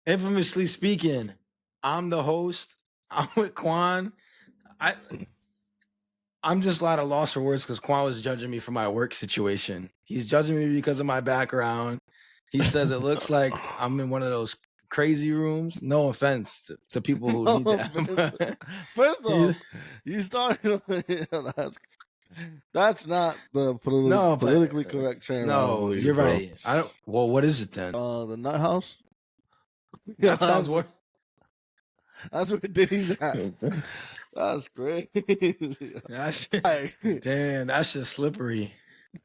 Infamously speaking, I'm the host. I'm with Quan. I'm just at a loss for words because Quan was judging me for my work situation. He's judging me because of my background. He says it looks like I'm in one of those crazy rooms. No offense to people who need that. First off, you started. That's not the politically correct term. No, you're right. I don't. Well, what is it then? The nut house. That sounds what. That's where Diddy's at. That's great. Damn, that's just slippery.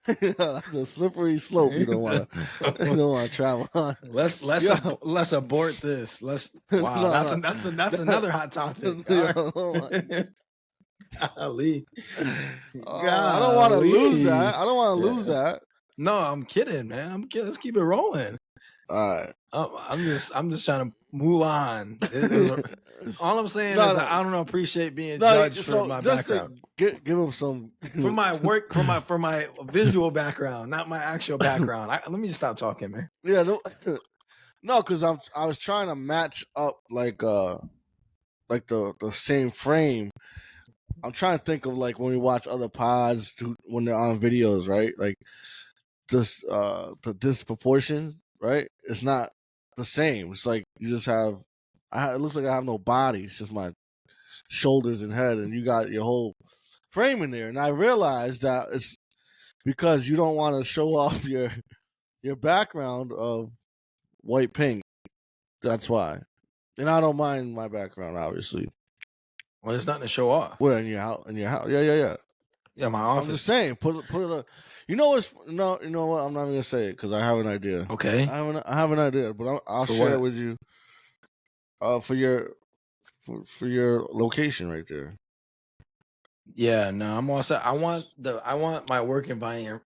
That's a slippery slope. You don't want to travel on. Let's abort this. Wow, that's another hot topic. Golly. I don't want to lose that. No, I'm kidding, man. I'm kidding. Let's keep it rolling. All right. I'm just trying to move on. All I'm saying is that I don't appreciate being judged for my background. Give him some for my work, for my visual background, not my actual background. Let me just stop talking, man. Yeah, no, because I was trying to match up like the same frame. I'm trying to think of like when we watch other pods when they're on videos, right? Like just the disproportion, right? It's not the same. It's like you just have. It looks like I have no body. It's just my shoulders and head, and you got your whole frame in there. And I realized that it's because you don't want to show off your background of white paint. That's why. And I don't mind my background, obviously. Well, there's nothing to show off. Where in your house? Yeah. Yeah, my office. I'm just saying, put it. You know what? I'm not even gonna say it because I have an idea. Okay. I have an idea, but I'll share it with you. For your location right there. Yeah, no, I'm all set. I want my work environment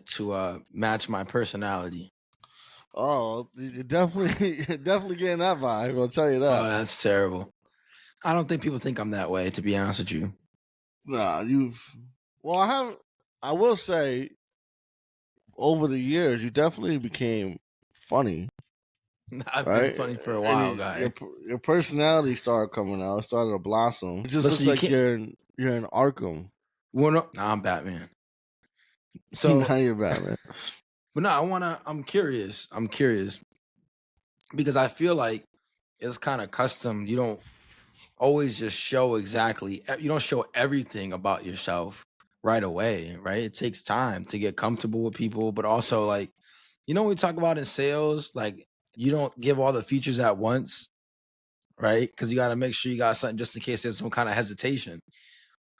to match my personality. Oh, you're definitely getting that vibe. I'll tell you that. Oh, that's terrible. I don't think people think I'm that way, to be honest with you. Nah, I will say, over the years, you definitely became funny. I've been funny for a while, guy. Your personality started coming out. It started to blossom. It just looks like you're in Arkham. Well, no, I'm Batman. So now you're Batman. But no, I'm curious. Because I feel like it's kind of custom. You don't always just show you don't show everything about yourself right away, right? It takes time to get comfortable with people, but also like, when we talk about in sales, like you don't give all the features at once, right? Because you got to make sure you got something just in case there's some kind of hesitation.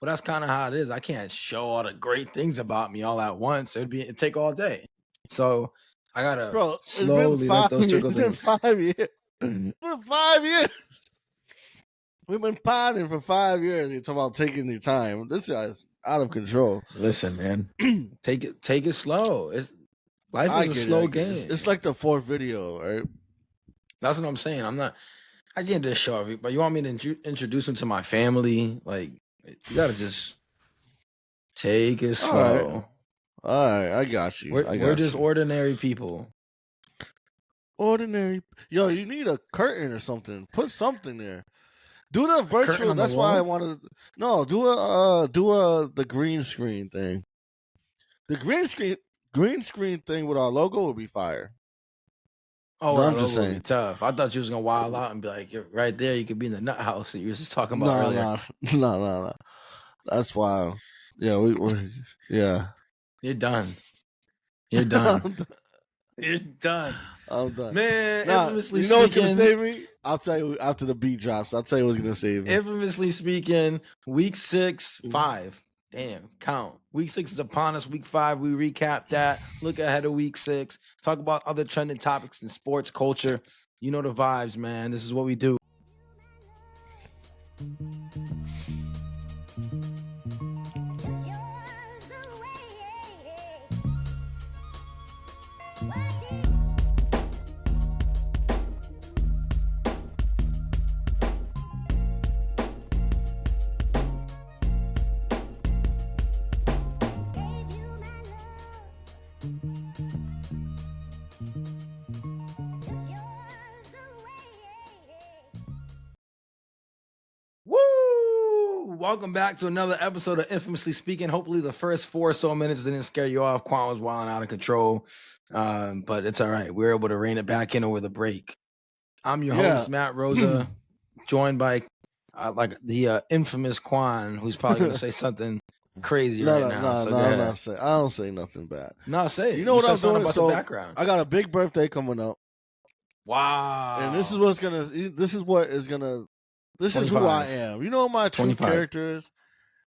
But that's kind of how it is. I can't show all the great things about me all at once. It'd take all day. So I gotta slowly let those trickle things. It's been 5 years. For 5 years. We've been potting for 5 years. You talk about taking your time. This is out of control. Listen, man, take it slow. Life is a slow game. It's like the fourth video, right? That's what I'm saying. I can't just show everybody. You want me to introduce them to my family? Like, you gotta just take it slow. All right, I got you. We're just ordinary people. Ordinary. Yo, you need a curtain or something. Put something there. Do the virtual. That's why I wanted. No, do the green screen thing. The green screen thing with our logo would be fire. Oh, I'm just saying. Tough. I thought you was gonna wild out and be like, right there, you could be in the nut house that you were just talking about earlier. No. That's wild. Yeah, we're yeah. You're done. You're done. You're done. I'm done. Man, infamously speaking. You know what's going to save me? I'll tell you after the beat drops. I'll tell you what's going to save me. Infamously speaking, week 6, 5. Damn, count. Week 6 is upon us. Week 5, we recap that. Look ahead of week 6. Talk about other trending topics in sports culture. You know the vibes, man. This is what we do. Welcome back to another episode of Infamously Speaking. Hopefully, the first 4 or so minutes didn't scare you off. Quan was wilding out of control, but it's all right. We were able to rein it back in over the break. I'm your host, Matt Rosa, joined by the infamous Quan, who's probably going to say something crazy right now. So I'm not saying. I don't say nothing bad. No, say it. You know what I'm doing? About so the background. I got a big birthday coming up. Wow. And this is what's gonna. This is what is gonna. This 25. Is who I am. You know what my true 25. Character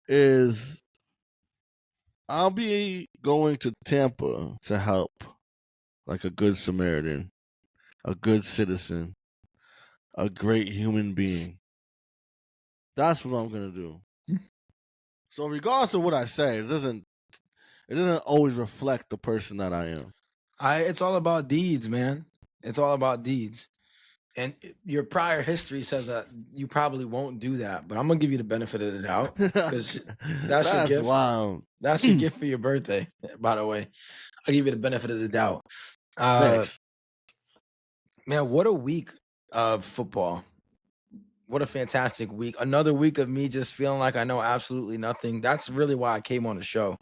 is. I'll be going to Tampa to help, like a good Samaritan, a good citizen, a great human being. That's what I'm gonna do. So regardless of what I say, it doesn't always reflect the person that I am. It's all about deeds, man. It's all about deeds. And your prior history says that you probably won't do that, but I'm gonna give you the benefit of the doubt because that's your gift. Wow. That's your gift for your birthday, by the way. I'll give you the benefit of the doubt. Thanks. Man, what a week of football. What a fantastic week. Another week of me just feeling like I know absolutely nothing. That's really why I came on the show.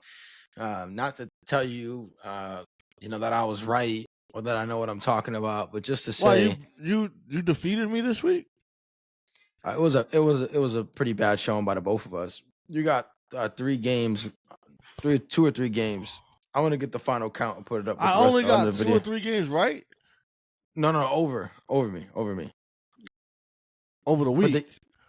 Not to tell you, that I was right or that I know what I'm talking about, but just to say, you defeated me this week. It was a pretty bad showing by the both of us. You got 3 games, 2 or 3 games. I'm gonna get the final count and put it up. I only got 2 or 3 games right. No, over me. Over the week.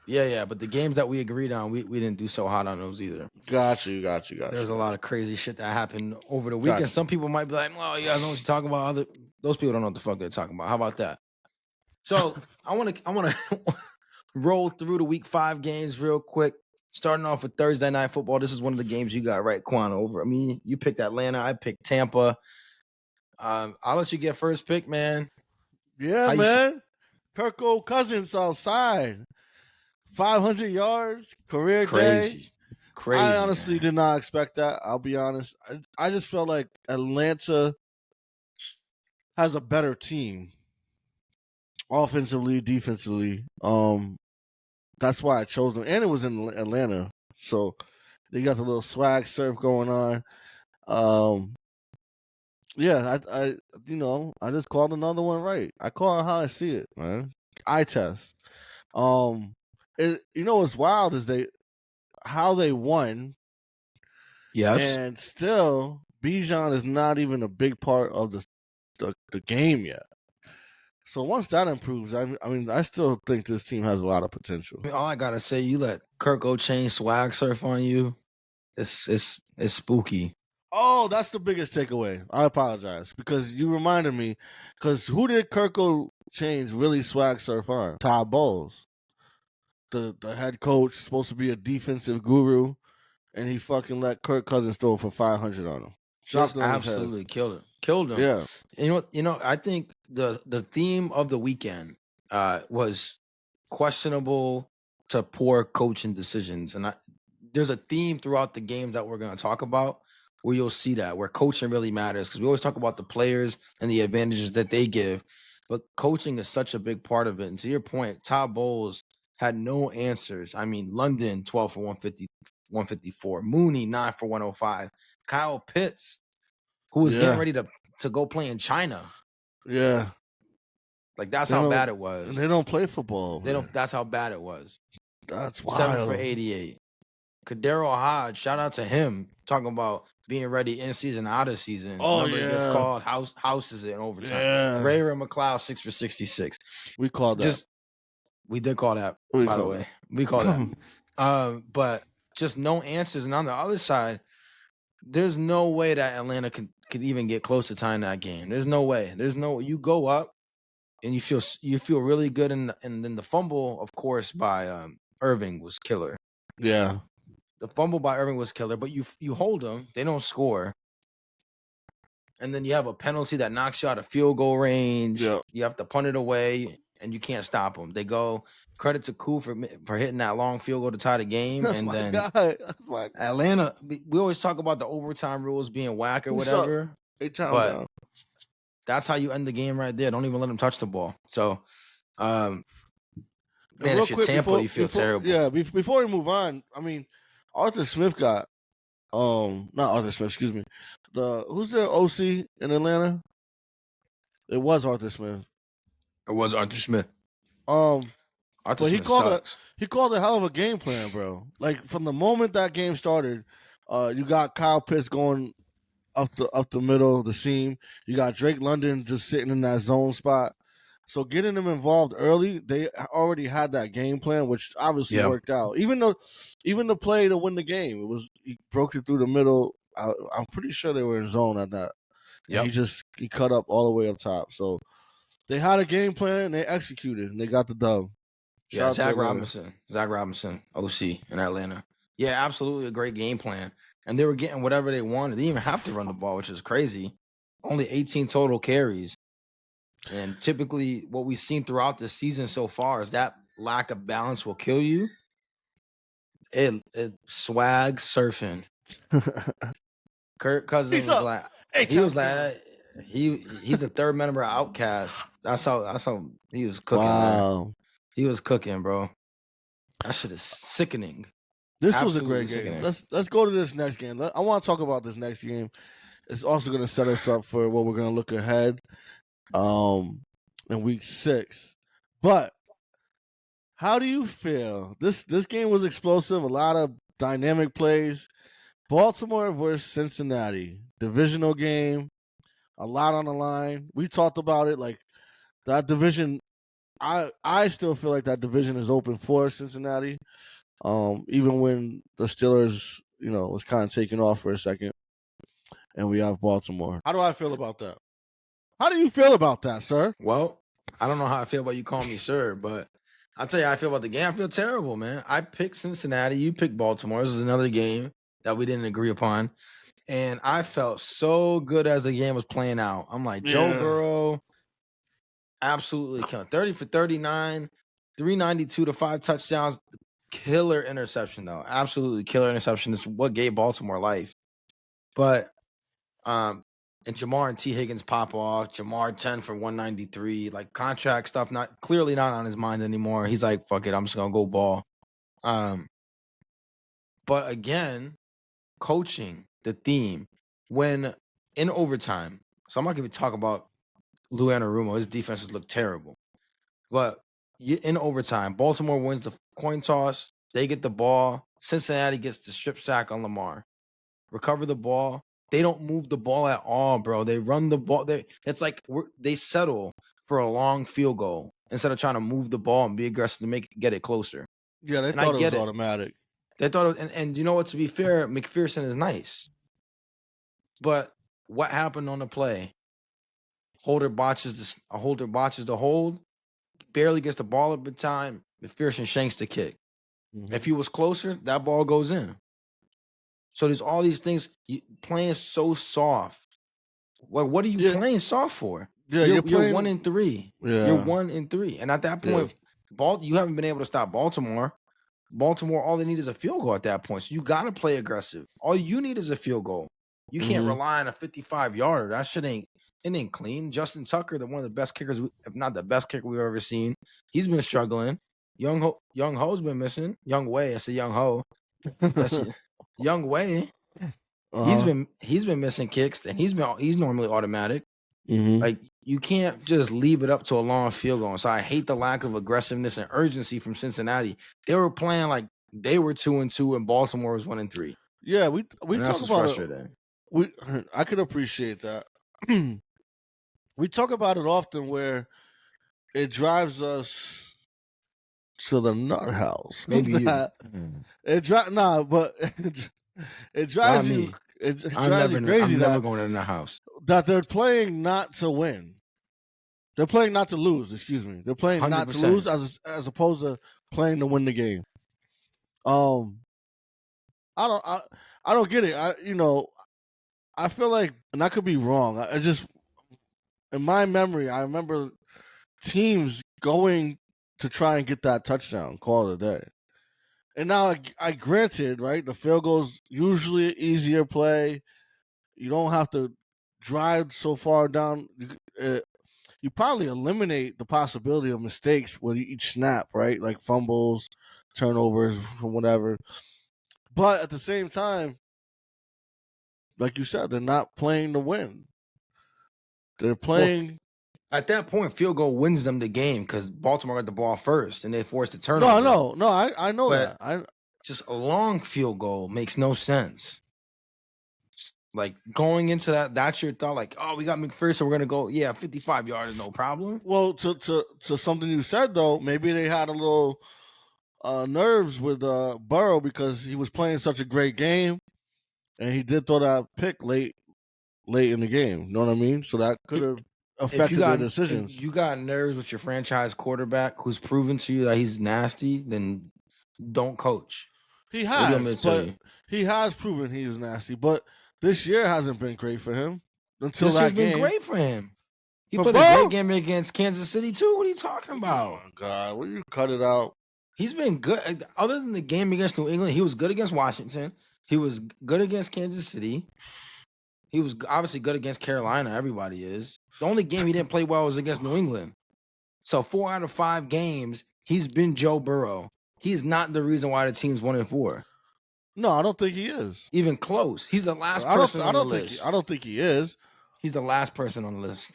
But the games that we agreed on, we didn't do so hot on those either. Got you. There's a lot of crazy shit that happened over the weekend. Some people might be like, "Oh, you guys know what you're talking about." Those people don't know what the fuck they're talking about. How about that? So I want to roll through the week 5 games real quick. Starting off with Thursday night football. This is one of the games you got right, Quan, over. I mean, you picked Atlanta. I picked Tampa. I'll let you get first pick, man. Yeah, man. Kirko Cousins outside. 500 yards, career day. Crazy. I honestly did not expect that. I'll be honest. I just felt like Atlanta has a better team. Offensively, defensively. That's why I chose them. And it was in Atlanta. So they got the little swag surf going on. Yeah, I just called another one right. I call it how I see it, man. Eye test. What's wild is how they won. Yes. And still, Bijan is not even a big part of the game yet. So once that improves, I still think this team has a lot of potential. All I gotta say, you let Kirko change swag surf on you. It's spooky. Oh, that's the biggest takeaway. I apologize because you reminded me. Because who did Kirko change really swag surf on? Todd Bowles, the head coach, supposed to be a defensive guru, and he fucking let Kirk Cousins throw for 500 on him. Just absolutely killed him. Yeah. And I think the theme of the weekend was questionable to poor coaching decisions, and there's a theme throughout the games that we're going to talk about where you'll see that where coaching really matters, because we always talk about the players and the advantages that they give, but coaching is such a big part of it. And to your point, Todd Bowles had no answers. I mean, London 12 for 150, 154, Mooney 9 for 105, Kyle Pitts, who was getting ready to go play in China. Yeah. Like, that's how bad it was. And they don't play football. That's how bad it was. That's wild. 7 for 88. Kadero Hodge, shout out to him, talking about being ready in season, out of season. Oh, Remember, it gets called houses in overtime. Yeah. Ray McLeod 6 for 66. We called that. We did call that, by the way. We called that. But just no answers. And on the other side, there's no way that Atlanta could even get close to tying that game. There's no way. You go up and you feel really good, and then the fumble, of course, by Irving was killer. Yeah. The fumble by Irving was killer, but you hold them, they don't score. And then you have a penalty that knocks you out of field goal range. Yep. You have to punt it away, and you can't stop them. They go. Credit to Koo for hitting that long field goal to tie the game. That's and my then God. Atlanta, we always talk about the overtime rules being whack or whatever. But that's how you end the game right there. Don't even let them touch the ball. So And Man, real if you're quick Tampa, you feel terrible. before we move on, I mean, Arthur Smith got not Arthur Smith, excuse me. Who's the OC in Atlanta? It was Arthur Smith. It was Arthur Smith. Um, Arthur but Smith sucks. he called a hell of a game plan, bro. Like from the moment that game started, you got Kyle Pitts going up the middle of the seam. You got Drake London just sitting in that zone spot. So getting them involved early, they already had that game plan, which obviously Yeah. worked out. Even the play to win the game, he broke it through the middle. I'm pretty sure they were in zone at that, and Yep. he cut up all the way up top. So they had a game plan, and they executed, and they got the dub. Yeah, Shout out to Atlanta. Zach Robinson, OC in Atlanta. Yeah, absolutely a great game plan. And they were getting whatever they wanted. They didn't even have to run the ball, which is crazy. Only 18 total carries. And typically what we've seen throughout the season so far is that lack of balance will kill you. It swag surfing. Kirk Cousins He's was up. like Hey, he was like he's the third member of Outcast. That's how he was cooking, man. Wow. He was cooking, bro. That shit is sickening. This was a Absolutely great game. sickening. Let's go to this next game. I want to talk about this next game. It's also going to set us up for what we're going to look ahead in week 6. But how do you feel? This game was explosive, a lot of dynamic plays. Baltimore versus Cincinnati, divisional game, a lot on the line. We talked about it, like that division. I still feel like that division is open for Cincinnati. Even when the Steelers, was kind of taking off for a second, and we have Baltimore. How do I feel about that? How do you feel about that, sir? Well, I don't know how I feel about you calling me sir, but I'll tell you how I feel about the game. I feel terrible, man. I picked Cincinnati. You picked Baltimore. This was another game that we didn't agree upon. And I felt so good as the game was playing out. I'm like, Joe Burrow, absolutely killing. 30 for 39, 392 to 5 touchdowns. Killer interception, though. Absolutely killer interception. This is what gave Baltimore life. But and Jamar and T. Higgins pop off. Jamar 10 for 193. Like contract stuff, not on his mind anymore. He's like, fuck it, I'm just gonna go ball. But again, coaching, the theme, when in overtime. So I'm not gonna talk about Lou Anarumo. His defenses look terrible. But in overtime, Baltimore wins the coin toss. They get the ball. Cincinnati gets the strip sack on Lamar. Recover the ball. They don't move the ball at all, bro. They run the ball. It's like they settle for a long field goal instead of trying to move the ball and be aggressive to get it closer. Yeah, they thought it was automatic. They thought, and you know what? To be fair, McPherson is nice, but what happened on the play? Holder botches the hold, barely gets the ball up in time. McPherson shanks the kick. Mm-hmm. If he was closer, that ball goes in. So there's all these things playing so soft. Like, what are you playing soft for? Yeah, you're 1-3. Yeah. You're 1-3, and at that point, you haven't been able to stop Baltimore. Baltimore, all they need is a field goal at that point. So you got to play aggressive. All you need is a field goal. You can't rely on a 55-yarder. That shit ain't clean. Justin Tucker, one of the best kickers, if not the best kicker we've ever seen, he's been struggling. Young Ho's been missing. Young Wei, I say Young Ho. Young Wei. He's been missing kicks, and he's normally automatic. Like, you can't just leave it up to a long field goal. So I hate the lack of aggressiveness and urgency from Cincinnati. They were playing like they were 2-2 and Baltimore was 1-3. Yeah, we talk about it. I could appreciate that. We talk about it often where it drives us to the nut house. Maybe but it drives you. It drives you crazy. I'm never going in the house. That they're playing not to win. They're playing not to lose. Excuse me. They're playing 100%. Not to lose as opposed to playing to win the game. I don't get it. I feel like, and I could be wrong. I just, in my memory, I remember teams going to try and get that touchdown, call it a day. And now, I granted, right, the field goal's usually an easier play. You don't have to drive so far down. you probably eliminate the possibility of mistakes with each snap, right? Like fumbles, turnovers, whatever. But at the same time, like you said, they're not playing to win. They're Well, playing. at that point, field goal wins them the game because Baltimore got the ball first and they forced a No, turnover. no. I know But that. just a long field goal makes no sense. Like going into that's your thought. Like, oh, we got McPherson, we're gonna go. Yeah, 55 yards, no problem. Well, to something you said though, maybe they had a little nerves with Burrow because he was playing such a great game, and he did throw that pick late in the game. You know what I mean? So that could have affected their If decisions. you got nerves with your franchise quarterback who's proven to you that he's nasty, then don't coach. He What do you want me has, to tell but you? he has proven he is nasty. But this year hasn't been great for him until This year's that been game. great for him. He For played a great Burrow? game against Kansas City too. What are you talking about? Oh my God! Will you cut it out? He's been good. Other than the game against New England, he was good against Washington. He was good against Kansas City. He was obviously good against Carolina. Everybody is. The only game he didn't play well was against New England. So 4 out of 5 games, he's been Joe Burrow. He is not the reason why the team's 1-4. No, I don't think he is. Even close. He's the last I person on the don't think. list. I don't think he is. He's the last person on the list.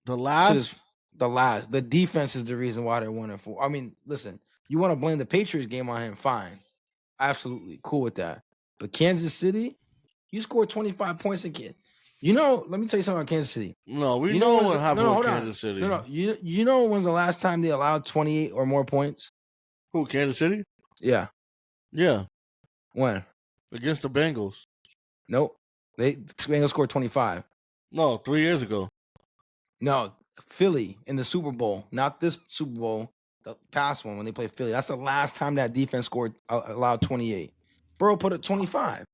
The last. The last. The defense is the reason why they're 1-4. I mean, listen, you want to blame the Patriots game on him? Fine. Absolutely. Cool with that. But Kansas City, you scored 25 points again. You know, let me tell you something about Kansas City. No, we know what happened with Kansas City. No. You know when's the last time they allowed 28 or more points? Who, Kansas City? Yeah. Yeah. When? Against the Bengals. Nope. The Bengals scored 25. No, 3 years ago. No, Philly in the Super Bowl, not this Super Bowl, the past one when they played Philly. That's the last time that defense scored allowed 28. Burrow put it 25.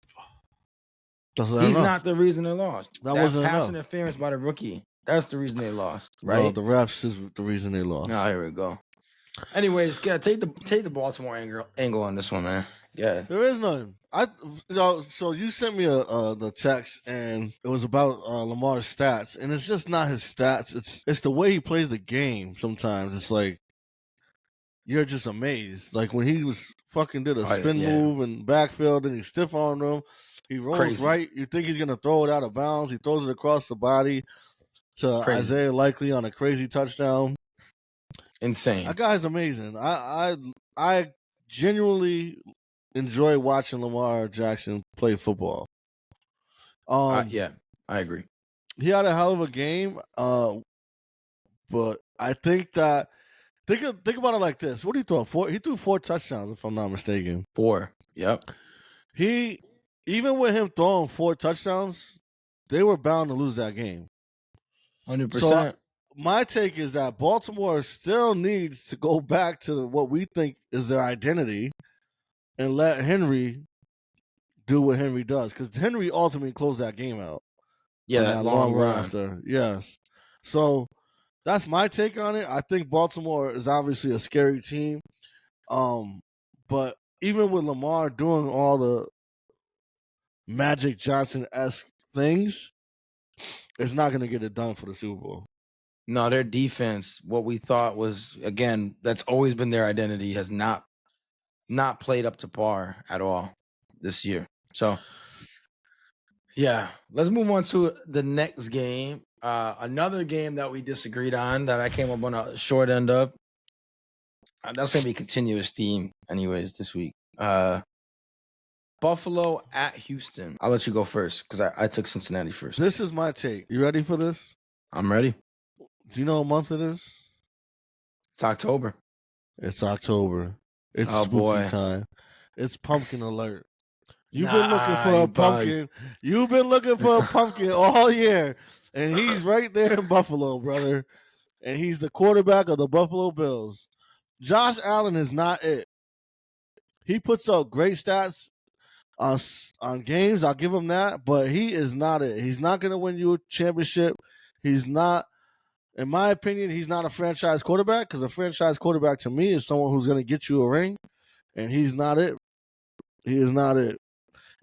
He's not the reason they lost. That wasn't pass enough. interference by the rookie. That's the reason they lost, right? No, the refs is the reason they lost. Oh, here we go. Anyways, take the Baltimore angle on this one, man. Yeah, there is none. So you sent me the text, and it was about Lamar's stats, and it's just not his stats. It's the way he plays the game. Sometimes it's like you're just amazed. Like when he was fucking did a spin move and backfield, and he stiff armed him. He rolls right. You think he's gonna throw it out of bounds. He throws it across the body to Isaiah Likely on a crazy touchdown. Insane. That guy's amazing. I genuinely enjoy watching Lamar Jackson play football. Yeah, I agree. He had a hell of a game. But I think that think about it like this. What did he throw? He threw 4 touchdowns, if I'm not mistaken. 4. Yep. Even with him throwing 4 touchdowns, they were bound to lose that game. 100%. So my take is that Baltimore still needs to go back to what we think is their identity and let Henry do what Henry does. Because Henry ultimately closed that game out. Yeah, that long run after. Yes. So that's my take on it. I think Baltimore is obviously a scary team. But even with Lamar doing all the Magic Johnson-esque things, it's not going to get it done for the Super Bowl. No, their defense, what we thought was, again, that's always been their identity, has not played up to par at all this year. So, yeah, let's move on to the next game. Another game that we disagreed on that I came up on a short end of. That's going to be a continuous theme anyways this week. Buffalo at Houston. I'll let you go first because I took Cincinnati first. This is my take. You ready for this? I'm ready. Do you know what month it is? It's October. It's October. It's spooky time. It's pumpkin alert. You've been looking for a pumpkin. You've been looking for a pumpkin all year. And he's right there in Buffalo, brother. And he's the quarterback of the Buffalo Bills. Josh Allen is not it. He puts up great stats on games. I'll give him that. But he is not it. He's not going to win you a championship. He's not, in my opinion, he's not a franchise quarterback, because a franchise quarterback to me is someone who's going to get you a ring. And he's not it. He is not it.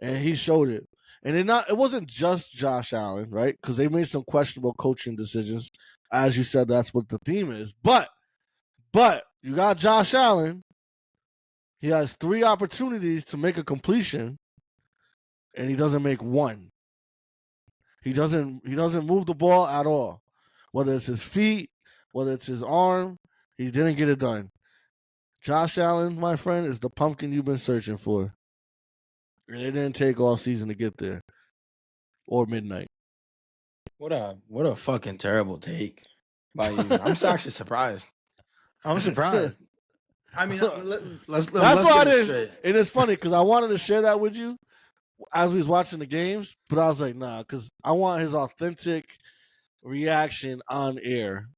And he showed it. And it wasn't just Josh Allen, right? Because they made some questionable coaching decisions. As you said, that's what the theme is. But you got Josh Allen. He has 3 opportunities to make a completion, and he doesn't make one. He doesn't move the ball at all. Whether it's his feet, whether it's his arm, he didn't get it done. Josh Allen, my friend, is the pumpkin you've been searching for. And it didn't take all season to get there. Or midnight. What a fucking terrible take by you. I'm actually surprised. I'm surprised. I mean, let's That's why get it straight. And it's funny because I wanted to share that with you as we was watching the games, but I was like, nah, because I want his authentic reaction on air.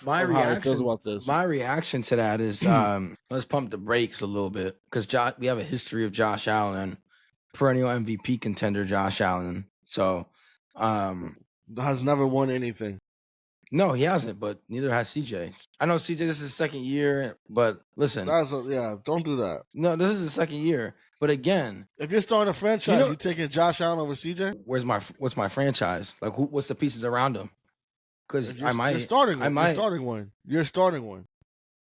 My reaction to that is let's pump the brakes a little bit because we have a history of Josh Allen, perennial MVP contender Josh Allen. So has never won anything. No, he hasn't, but neither has CJ. I know CJ, this is his second year, but listen. Don't do that. No, this is his second year. But again, if you're starting a franchise, you taking Josh Allen over CJ? What's my franchise? Like what's the pieces around him? Because you're starting one. You're starting one.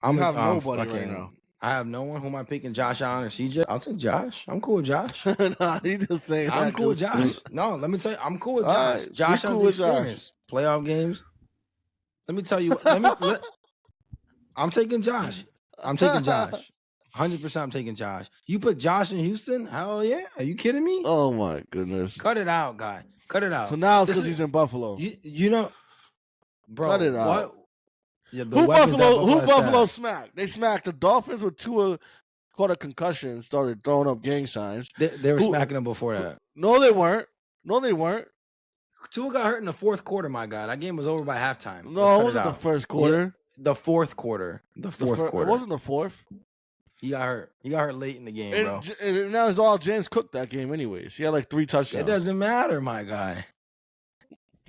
You have nobody right now. I have no one. Who am I picking? Josh Allen or CJ? I'll take Josh. I'm cool with Josh. Nah, he just saying I'm cool with Josh. No, let me tell you, I'm cool with Josh. Right, Josh has experience. Playoff games. Let me tell you. I'm taking Josh. 100%. I'm taking Josh. You put Josh in Houston? Hell yeah. Are you kidding me? Oh my goodness. Cut it out, guy. Cut it out. So now it's because he's in Buffalo. You know, bro. Cut it out. What? Yeah, who Buffalo smacked? They smacked the Dolphins with Tua caught a concussion and started throwing up gang signs. They were smacking them before that. No, they weren't. Tua got hurt in the fourth quarter, my God. That game was over by halftime. No, it wasn't the first quarter. Yeah, the fourth quarter. The fourth quarter. It wasn't the fourth. He got hurt. He got hurt late in the game, bro. And now it's all James Cook that game anyways. He had like 3 touchdowns. It doesn't matter, my guy.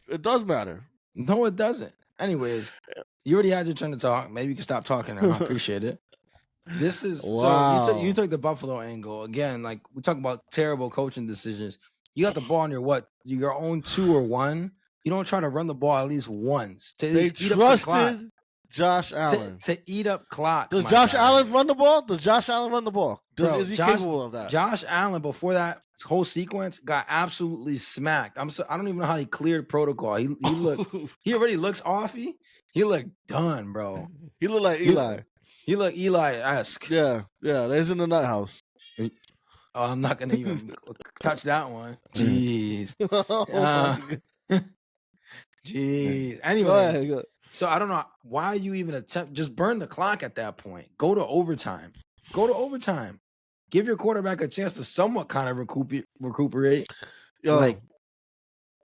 It does matter. No, it doesn't. Anyways, you already had your turn to talk. Maybe you can stop talking now. I appreciate it. This is wow. So you took the Buffalo angle. Again, like we talk about terrible coaching decisions. You got the ball on your own 2 or 1. You don't try to run the ball at least once. They trusted Josh Allen to eat up clock. Does Josh Allen run the ball? Is he capable of that? Josh Allen, before that whole sequence, got absolutely smacked. I don't even know how he cleared protocol. He looked. He already looks offy. He looked done, bro. He looked like Eli. He looked Eli-esque. Yeah. There's in the nut house. Oh, I'm not gonna even touch that one. Jeez. Jeez. Anyway, go ahead. So I don't know why you even attempt. Just burn the clock at that point. Go to overtime. Give your quarterback a chance to somewhat kind of recuperate. Yo, like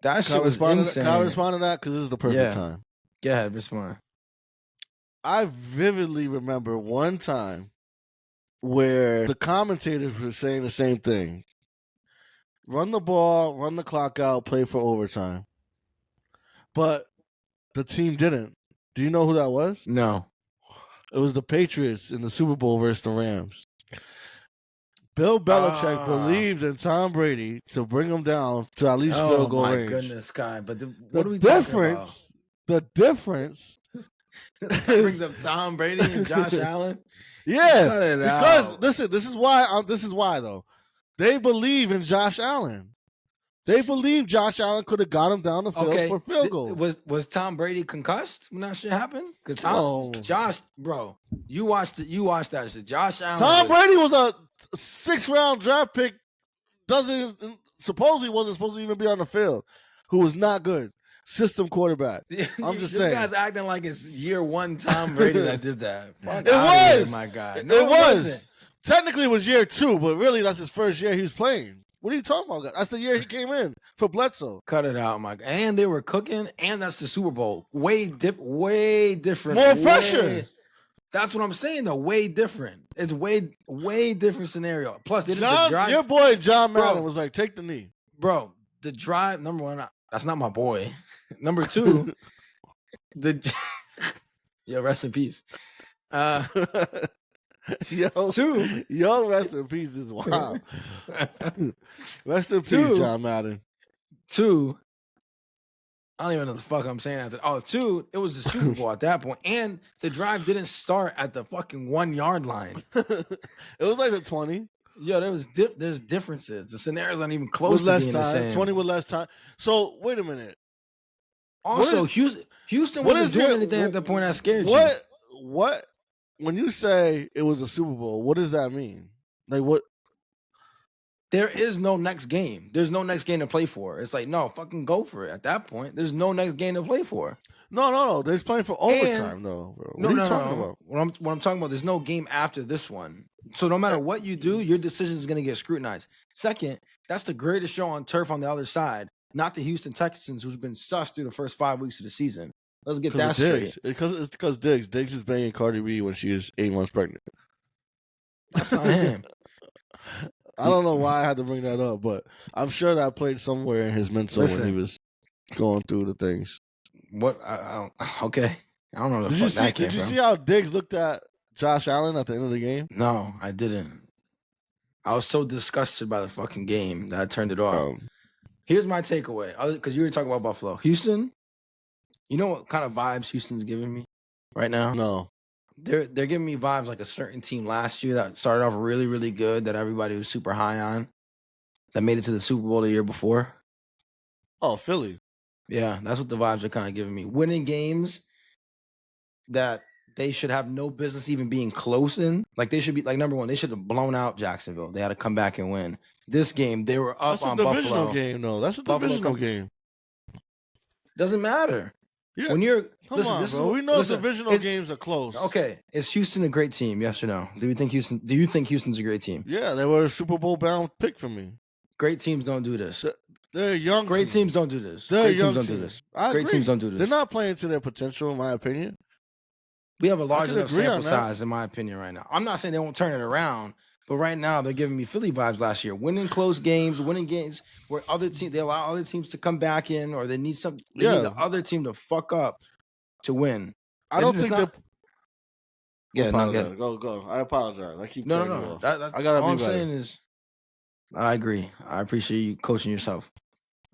that shit was insane. Can I respond to that? Because this is the perfect time. Go ahead, respond. I vividly remember one time where the commentators were saying the same thing. Run the ball, run the clock out, play for overtime. But the team didn't. Do you know who that was? No. It was the Patriots in the Super Bowl versus the Rams. Bill Belichick believed in Tom Brady to bring him down to at least field goal range. Oh, my goodness, Guy. But what are we talking about? The difference brings up Tom Brady and Josh Allen? Yeah. Because, listen, this is why, though. They believe in Josh Allen. They believe Josh Allen could have got him down the field for field goal. Was Tom Brady concussed when that shit happened? Because Josh, bro, you watched that shit. Josh Allen. Tom Brady was a 6th-round draft pick. Supposedly wasn't supposed to even be on the field. Who was not good. System quarterback. I'm just saying. This guy's acting like it's year 1 Tom Brady that did that. Fuck it was, here, my guy. No, it wasn't. Technically, it was year 2, but really, that's his first year he was playing. What are you talking about? That's the year he came in for Bledsoe. Cut it out, my guy. And they were cooking, and that's the Super Bowl. Way different. More pressure. That's what I'm saying, though. Way different. It's way different scenario. Plus, they didn't drive. Your boy John Madden was like, take the knee. Bro, the drive, number 1, that's not my boy. Number 2, yo, rest in peace. Yo, rest in peace is wild. Rest in peace, John Madden. 2, I don't even know what the fuck I'm saying after. Oh, 2, it was the Super Bowl at that point, and the drive didn't start at the fucking 1-yard line. It was like a 20. Yo, there's differences. The scenarios aren't even close to being the same. 20 with less time. So wait a minute. Also, Houston wasn't doing anything at that point that scared you. What? When you say it was a Super Bowl, what does that mean? Like what? There is no next game. There's no next game to play for. It's like, no, fucking go for it. At that point, there's no next game to play for. No. They're playing for overtime, though. Bro. What are you talking about? What I'm talking about, there's no game after this one. So no matter what you do, your decision is going to get scrutinized. Second, that's the greatest show on turf on the other side, not the Houston Texans, who's been sus through the first 5 weeks of the season. Let's get that straight. It's because Diggs is banging Cardi B when she is 8 months pregnant. That's not him. I don't know why I had to bring that up, but I'm sure that played somewhere in his mental when he was going through the things. What? I don't. Okay. I don't know. Did you see how Diggs looked at Josh Allen at the end of the game? No, I didn't. I was so disgusted by the fucking game that I turned it off. Here's my takeaway, because you were talking about Buffalo. Houston, you know what kind of vibes Houston's giving me right now? No. They're giving me vibes like a certain team last year that started off really, really good, that everybody was super high on, that made it to the Super Bowl the year before. Oh, Philly. Yeah, that's what the vibes are kind of giving me. Winning games that they should have no business even being close in. Like, they should be, like, number one, they should have blown out Jacksonville. They had to come back and win. This game, they were up on Buffalo. That's a divisional game, though. That's a divisional game. Doesn't matter. Yeah. When you're Come on, bro. We know divisional games are close. Okay, is Houston a great team? Yes or no? Do you think Houston's a great team? Yeah, they were a Super Bowl bound pick for me. Great teams don't do this. They're young. Great teams don't do this. Great teams don't do this. Great teams don't do this. They're not playing to their potential, in my opinion. We have a large enough sample size, in my opinion, right now. I'm not saying they won't turn it around, but right now they're giving me Philly vibes last year. Winning close games, winning games where they allow other teams to come back in, or they need need the other team to fuck up to win. I don't think they're. Yeah, go. I apologize. I keep no. I gotta all be I'm saying is, I agree. I appreciate you coaching yourself.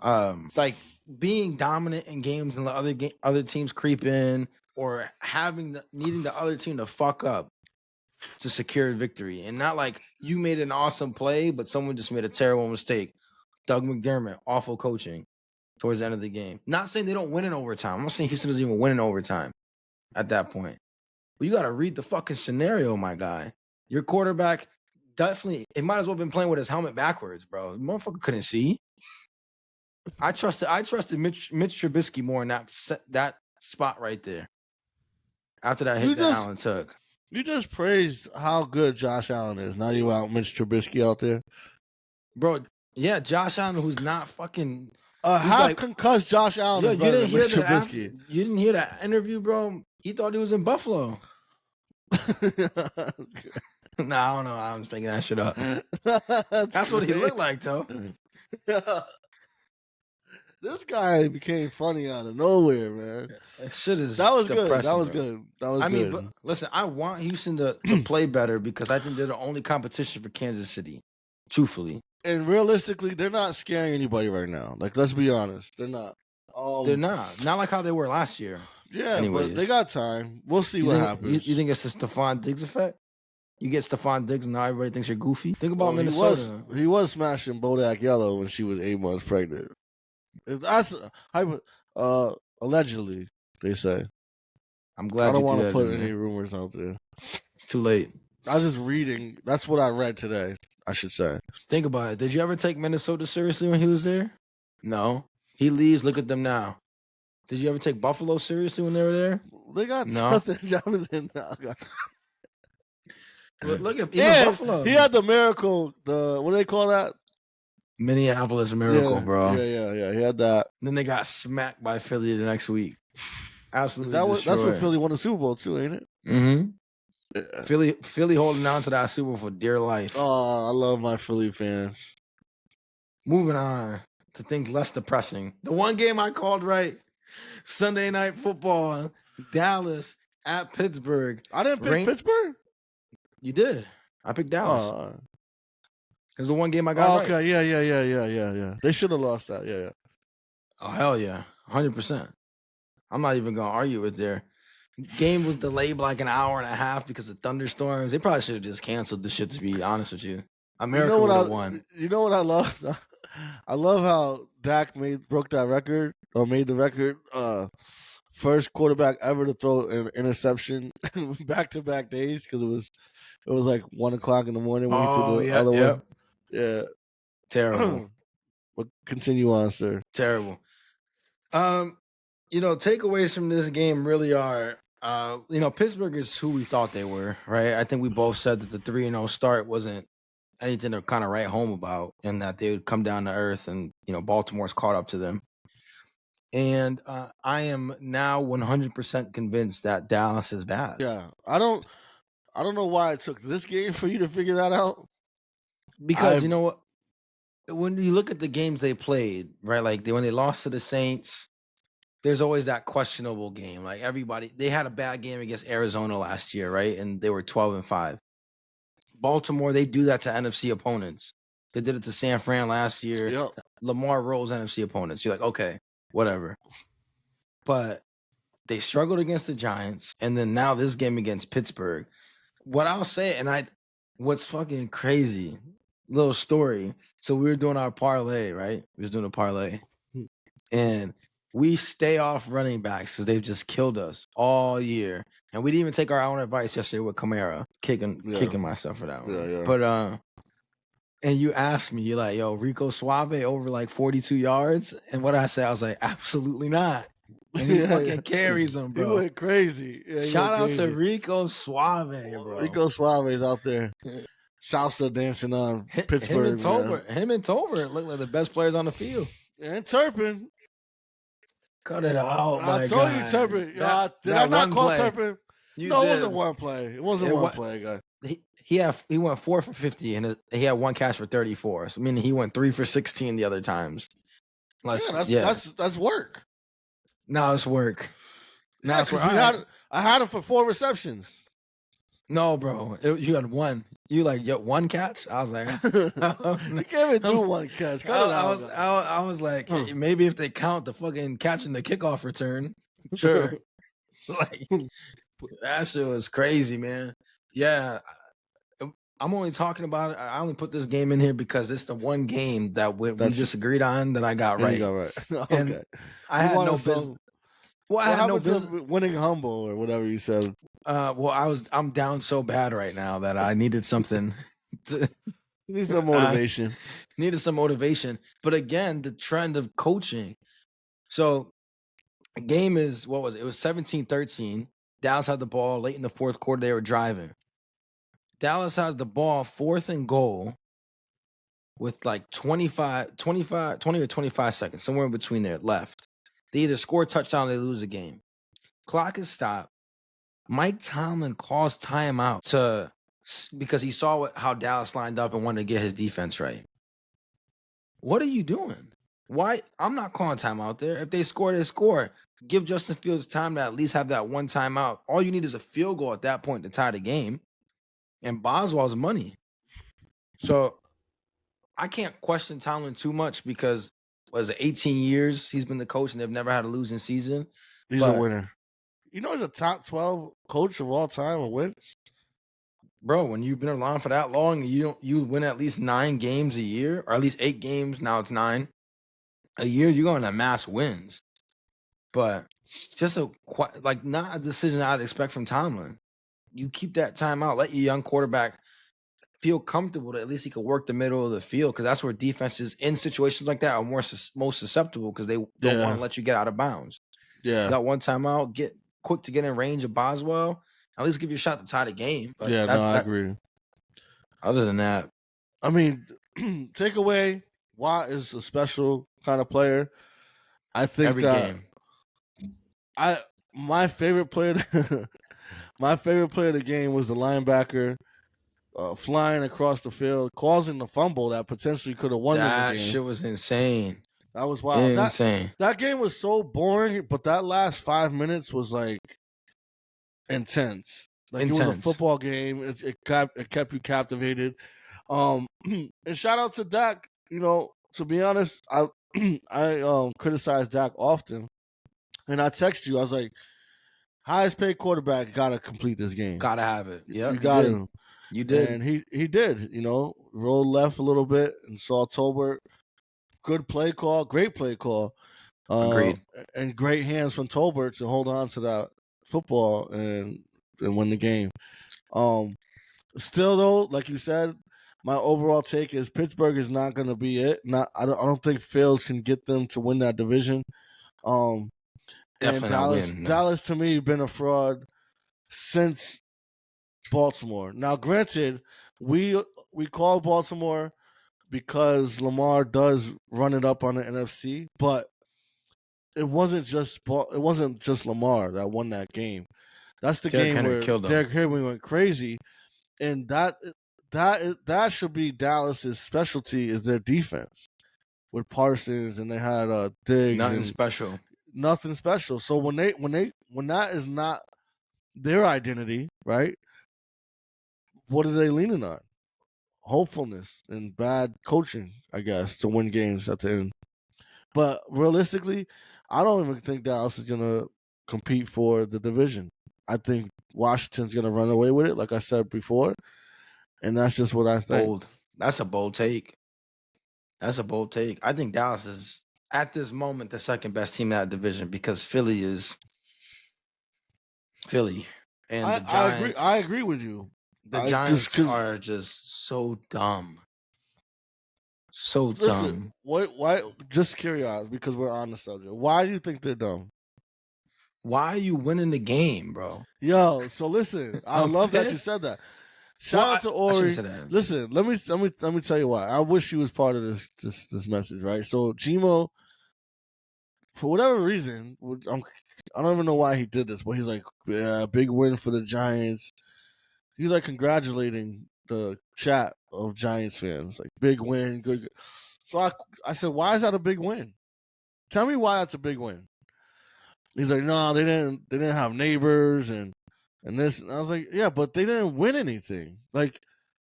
Like being dominant in games and the other teams creep in, or needing the other team to fuck up to secure victory, and not like you made an awesome play, but someone just made a terrible mistake. Doug McDermott, awful coaching towards the end of the game. Not saying they don't win in overtime. I'm not saying Houston doesn't even win in overtime at that point. But you got to read the fucking scenario, my guy. Your quarterback definitely, it might as well have been playing with his helmet backwards, bro. The motherfucker couldn't see. I trusted Mitch Trubisky more in that spot right there. After that hit that Allen took. You just praised how good Josh Allen is. Now you out Mitch Trubisky out there. Bro, yeah, Josh Allen, who's not fucking... concussed Josh Allen is better than Mitch Trubisky. You didn't hear that interview, bro? He thought he was in Buffalo. Nah, I don't know. I'm just making that shit up. That's what he looked like, though. This guy became funny out of nowhere, man. That was good. That was good. I mean, but listen, I want Houston to play better because I think they're the only competition for Kansas City. Truthfully. And realistically, they're not scaring anybody right now. Like, let's be honest. They're not. They're not. Not like how they were last year. Yeah, but they got time. We'll see what happens. You think it's the Stephon Diggs effect? You get Stephon Diggs and now everybody thinks you're goofy? Think about Minnesota. He was smashing Bodak Yellow when she was 8 months pregnant. That's allegedly, they say. I'm glad I don't want to put any rumors out there. It's too late. I was just reading. That's what I read today, I should say. Think about it. Did you ever take Minnesota seriously when he was there? No. He leaves. Look at them now. Did you ever take Buffalo seriously when they were there? They got Justin Jefferson now. Look at Buffalo. He had the miracle. What do they call that? Minneapolis Miracle, bro. Yeah. He had that. Then they got smacked by Philly the next week. Absolutely. That's what Philly won the Super Bowl too, ain't it? Mm-hmm. Philly holding on to that Super Bowl for dear life. Oh, I love my Philly fans. Moving on to things less depressing. The one game I called right, Sunday Night Football, Dallas at Pittsburgh. I didn't pick Pittsburgh? You did. I picked Dallas. Oh, It's the one game I got right. okay. Yeah. They should have lost that. Yeah. Oh hell yeah, 100%. I'm not even gonna argue with there. Game was delayed by like an hour and a half because of thunderstorms. They probably should have just canceled the shit. To be honest with you, You know America what would have won. You know what I love? I love how Dak broke that record or made the record. First quarterback ever to throw an interception back to back days because it was like 1 o'clock in the morning when he threw Oh the yeah, other one. yep. Yeah. Terrible, But continue on, sir. terrible. Um, takeaways from this game really are, Pittsburgh is who we thought they were, right? I think we both said that the 3-0 start wasn't anything to kind of write home about, and that they would come down to earth, and Baltimore's caught up to them. And I am now 100% convinced that Dallas is bad. Yeah. I don't know why it took this game for you to figure that out. Because you know what? When you look at the games they played, right? Like when they lost to the Saints, there's always that questionable game. Like they had a bad game against Arizona last year, right? And they were 12-5. Baltimore, they do that to NFC opponents. They did it to San Fran last year. Yep. Lamar rolls NFC opponents. You're like, okay, whatever. But they struggled against the Giants, and then now this game against Pittsburgh. What I'll say, what's fucking crazy, little story. So we were doing our parlay, right? We was doing a parlay, and we stay off running backs because they've just killed us all year. And we didn't even take our own advice yesterday with Kamara, kicking myself for that one. Yeah. But and you asked me, you're like, yo, Rico Suave over like 42 yards. And what I said, I was like, absolutely not. And he fucking carries them, bro. He went crazy. Yeah, Shout out to Rico Suave, bro. Rico Suave's out there. Salsa dancing on Pittsburgh. Him and Tolbert look like the best players on the field. And Turpin. Cut it out, I told you Turpin. Did I not call Turpin? No, it wasn't one play. It wasn't one play, guy. He went 4 for 50 and he had one catch for 34. So meaning he went 3 for 16 the other times. That's work. No, it's work. No, it's work. I had him for 4 receptions. No, bro. You had one. You like one catch? I was like, you can't even do one catch. I was like, hey, maybe if they count the fucking catching the kickoff return, sure. Like that shit was crazy, man. Yeah. I'm only talking about it. I only put this game in here because it's the one game that we disagreed on that I got right. You got right. Okay. And I had no business. Well, I had no business winning humble or whatever you said. I'm down so bad right now that I needed something. You need some motivation. Needed some motivation. But again, the trend of coaching. So the game is, what was it? It was 17-13. Dallas had the ball late in the fourth quarter. They were driving. Dallas has the ball 4th and goal with like 20 or 25 seconds, somewhere in between there left. They either score a touchdown or they lose the game. Clock is stopped. Mike Tomlin calls timeout because he saw how Dallas lined up and wanted to get his defense right. What are you doing? Why? I'm not calling timeout there. If they score, they score. Give Justin Fields time to at least have that one timeout. All you need is a field goal at that point to tie the game. And Boswell's money. So I can't question Tomlin too much because was it 18 years he's been the coach and they've never had a losing season. He's a winner. You know he's a top 12 coach of all time with wins? Bro, when you've been around for that long, you win at least 9 games a year, or at least 8 games, now it's 9 a year, you're going to amass wins. But just not a decision I'd expect from Tomlin. You keep that timeout, let your young quarterback feel comfortable that at least he could work the middle of the field, because that's where defenses in situations like that are most susceptible because they don't want to let you get out of bounds. Yeah. You got one timeout, get quick to get in range of Boswell, at least give you a shot to tie the game. But I agree. Other than that, I mean, takeaway, Watt is a special kind of player. I think every game. My favorite player my favorite player of the game was the linebacker flying across the field, causing the fumble that potentially could have won them the game. That shit was insane. That was wild. Insane. That game was so boring, but that last 5 minutes was like intense. Like it was a Intense. football game. It kept you captivated. And shout out to Dak. To be honest, I criticize Dak often, and I text you. I was like, highest paid quarterback got to complete this game. Gotta have it. You Yep, you got did. to, You did. and he did. Rolled left a little bit and saw Tolbert. Good play call, great play call, uh, Agreed. and great hands from Tolbert to hold on to that football and win the game. Um, Still though, like you said, my overall take is Pittsburgh is not going to be it. Not I don't think Fields can get them to win that division. Um, and Definitely not Dallas win. No. Dallas to me been a fraud since Baltimore. Now, granted, we call Baltimore because Lamar does run it up on the NFC, but it wasn't just Lamar that won that game. That's the Derrick game Henry where killed them. Derrick Henry went crazy, and that should be Dallas's specialty is their defense with Parsons, and they had Diggs Nothing and special. nothing special. So when that is not their identity, right? What are they leaning on? Hopefulness and bad coaching, I guess, to win games at the end. But realistically, I don't even think Dallas is gonna compete for the division. I think Washington's gonna run away with it, like I said before, and that's just what I think. Bold. That's a bold take. That's a bold take. I think Dallas is at this moment the second best team in that division because Philly is Philly, and the I agree. I Giants. agree with you. The I because Giants are just so dumb. So listen, dumb. why? Just curiosity, because we're on the subject. Why do you think they're dumb? Why are you winning the game, bro? Yo, so listen, I I'm love that you pissed. said that. Well, Shout out to I shouldn't Ori. say that. Listen, let me tell you why. I wish she was part of this message, right? So Gmo, for whatever reason, I don't even know why he did this, but he's like, yeah, big win for the Giants. He's like congratulating the chat of Giants fans, like big win, good. So I said, why is that a big win? Tell me why that's a big win. He's like, no, they didn't have neighbors and this. And I was like, yeah, but they didn't win anything. Like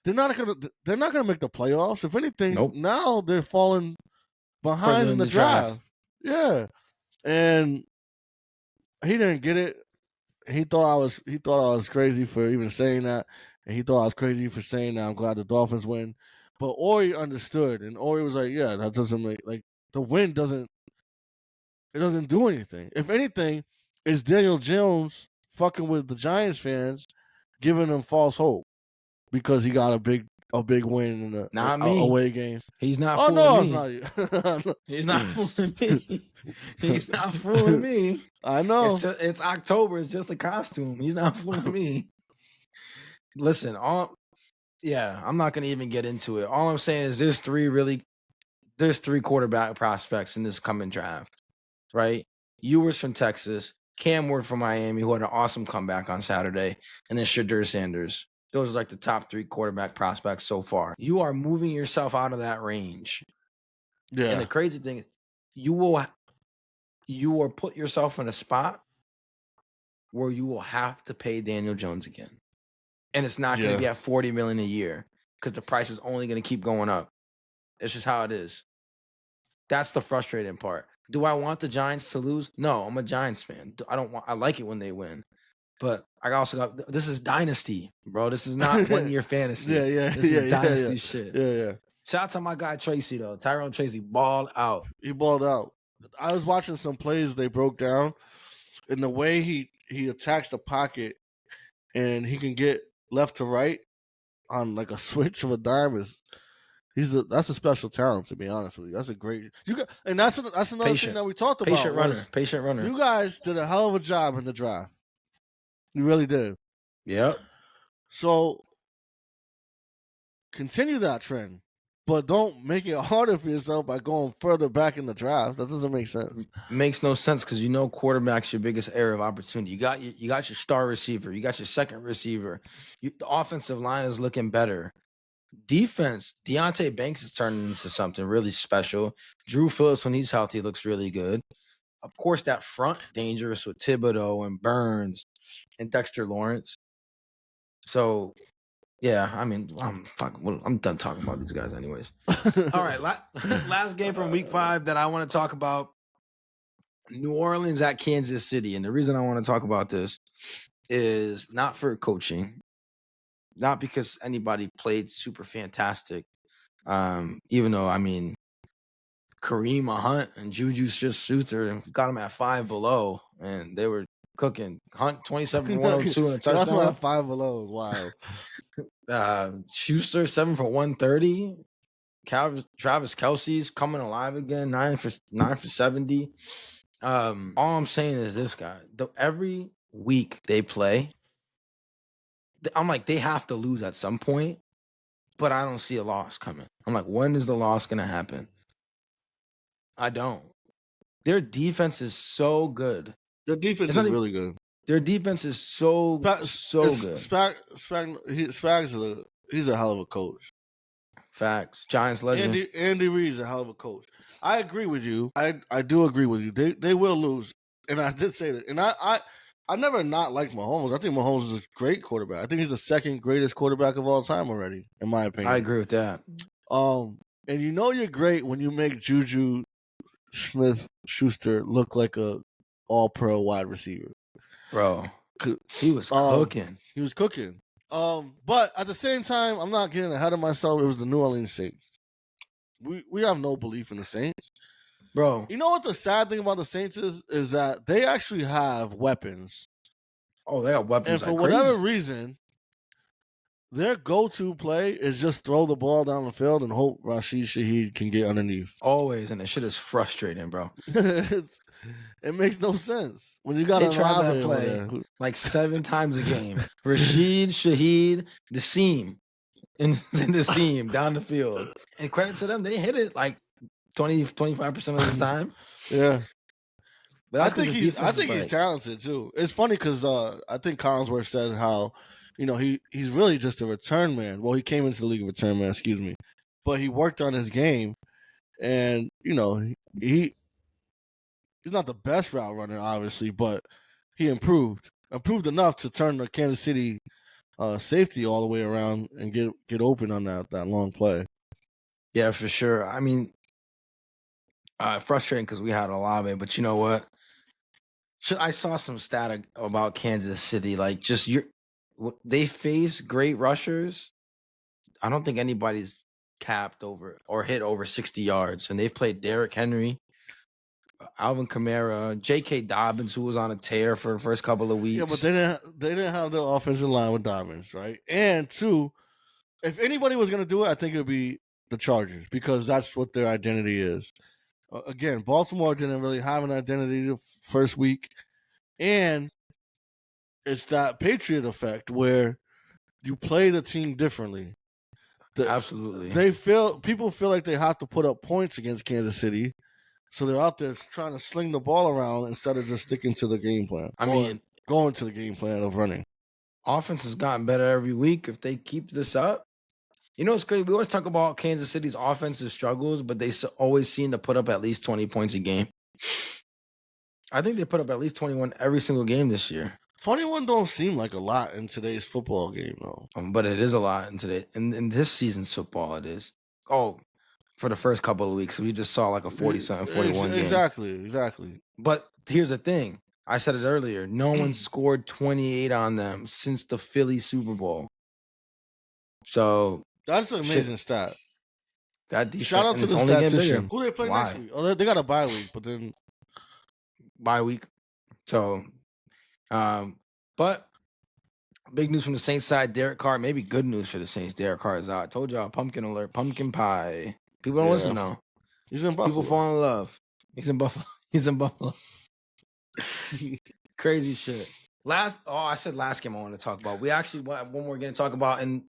they're not gonna make the playoffs. If anything, Nope. now they're falling behind Further in in the the draft. draft. Yeah, and he didn't get it. He thought I was crazy for even saying that, and he thought I was crazy for saying that. I'm glad the Dolphins win, but Ori understood, and Ori was like, yeah, that doesn't make like the win doesn't do anything. If anything, it's Daniel Jones fucking with the Giants fans, giving them false hope because he got a big win in a Not me. away game. He's not Oh fooling no, it's me. not you. He's not fooling me. He's not fooling me. I know. It's October. It's just a costume. He's not fooling me. Listen, I'm not gonna even get into it. All I'm saying is there's three quarterback prospects in this coming draft, right? Ewers from Texas, Cam Ward from Miami, who had an awesome comeback on Saturday, and then Shadur Sanders. Those are like the top three quarterback prospects so far. You are moving yourself out of that range. And the Yeah, crazy thing is you will put yourself in a spot where you will have to pay Daniel Jones again. And it's not going to yeah, be at 40 million a year because the price is only going to keep going up. It's just how it is. That's the frustrating part. Do I want the Giants to lose? No, I'm a Giants fan. I like it when they win. But I also got this is dynasty, bro. This is not 1 year fantasy. yeah, yeah, This is yeah, yeah, yeah, dynasty shit. yeah, yeah. Shout out to my guy Tracy though. Tyrone Tracy balled out. He balled out. I was watching some plays they broke down, and the way he attacks the pocket and he can get left to right on like a switch of a dime is that's a special talent, to be honest with you. That's a great and that's another thing Patient. that we talked about Patient runner. was Patient runner. you guys did a hell of a job in the draft. You really did. Yep. So continue that trend, but don't make it harder for yourself by going further back in the draft. That doesn't make sense. Makes no sense because you know quarterback's your biggest area of opportunity. You got your star receiver, you got your second receiver. The offensive line is looking better. Defense, Deontay Banks is turning into something really special. Drew Phillips, when he's healthy, looks really good. Of course, that front dangerous with Thibodeau and Burns and Dexter Lawrence. So yeah, I mean, I'm done talking about these guys, anyways. All right, last game from Week 5 that I want to talk about: New Orleans at Kansas City. And the reason I want to talk about this is not for coaching, not because anybody played super fantastic. Even though, I mean, Kareem Hunt and Juju Smith-Schuster got them at 5 below, and they were cooking. Hunt 27 for 102 and a Y'all touchdown. at 5 below. Wow. Schuster 7 for 130. Travis Kelsey's coming alive again, 9 for 70. All I'm saying is this, guy. Every week they play, I'm like, they have to lose at some point, but I don't see a loss coming. I'm like, when is the loss going to happen? I don't. Their defense is so good. Their defense is really good. Their defense is so good. Spags he's a hell of a coach. Facts. Giants legend. Andy Reid's a hell of a coach. I agree with you. I do agree with you. They will lose, and I did say that. And I never not liked Mahomes. I think Mahomes is a great quarterback. I think he's the second greatest quarterback of all time already, in my opinion. I agree with that. And you know you're great when you make Juju Smith-Schuster look like a all-pro wide receiver. Bro, he was cooking. He was cooking. But at the same time, I'm not getting ahead of myself. It was the New Orleans Saints. We have no belief in the Saints. Bro. You know what the sad thing about the Saints is that they actually have weapons. Oh, they have weapons. And for whatever reason, their go-to play is just throw the ball down the field and hope Rashid Shaheed can get underneath. Always, and the shit is frustrating, bro. It makes no sense. When you got to try that play like 7 times a game. Rashid Shaheed, the seam. In the seam, down the field. And credit to them, they hit it like 20-25% of the time. Yeah. But I think he's talented too. It's funny because I think Collinsworth said how, he's really just a return man. Well, he came into the league a return man, excuse me. But he worked on his game, and he's not the best route runner, obviously, but he improved enough to turn the Kansas City safety all the way around and get open on that long play. Yeah, for sure. I mean, frustrating because we had Olave, but you know what? I saw some stat about Kansas City. Like, they face great rushers. I don't think anybody's capped over or hit over 60 yards, and they've played Derrick Henry, Alvin Kamara, J.K. Dobbins, who was on a tear for the first couple of weeks. Yeah, but they didn't have the offensive line with Dobbins, right? And two, if anybody was going to do it, I think it would be the Chargers because that's what their identity is. Again, Baltimore didn't really have an identity the first week, and it's that Patriot effect where you play the team differently. Absolutely, people feel like they have to put up points against Kansas City, so they're out there trying to sling the ball around instead of just sticking to the game plan. I mean, going to the game plan of running. Offense has gotten better every week. If they keep this up, it's crazy. We always talk about Kansas City's offensive struggles, but they always seem to put up at least 20 points a game. I think they put up at least 21 every single game this year. 21 don't seem like a lot in today's football game, though. But it is a lot in this season's football. It is. Oh, for the first couple of weeks, we just saw like a 40-something, 41 game. Exactly. But here's the thing. I said it earlier. No one scored 28 on them since the Philly Super Bowl. So that's an amazing stat. That defense, shout out to the statistician. Who they play next week? Oh, they got a bye week, but then bye week. So, but big news from the Saints side. Derek Carr, maybe good news for the Saints. Derek Carr is out. I told y'all, pumpkin alert, pumpkin pie. People don't listen though. He's in Buffalo. People fall in love. He's in Buffalo. Crazy shit. I said last game I want to talk about. We actually one more game to talk about, and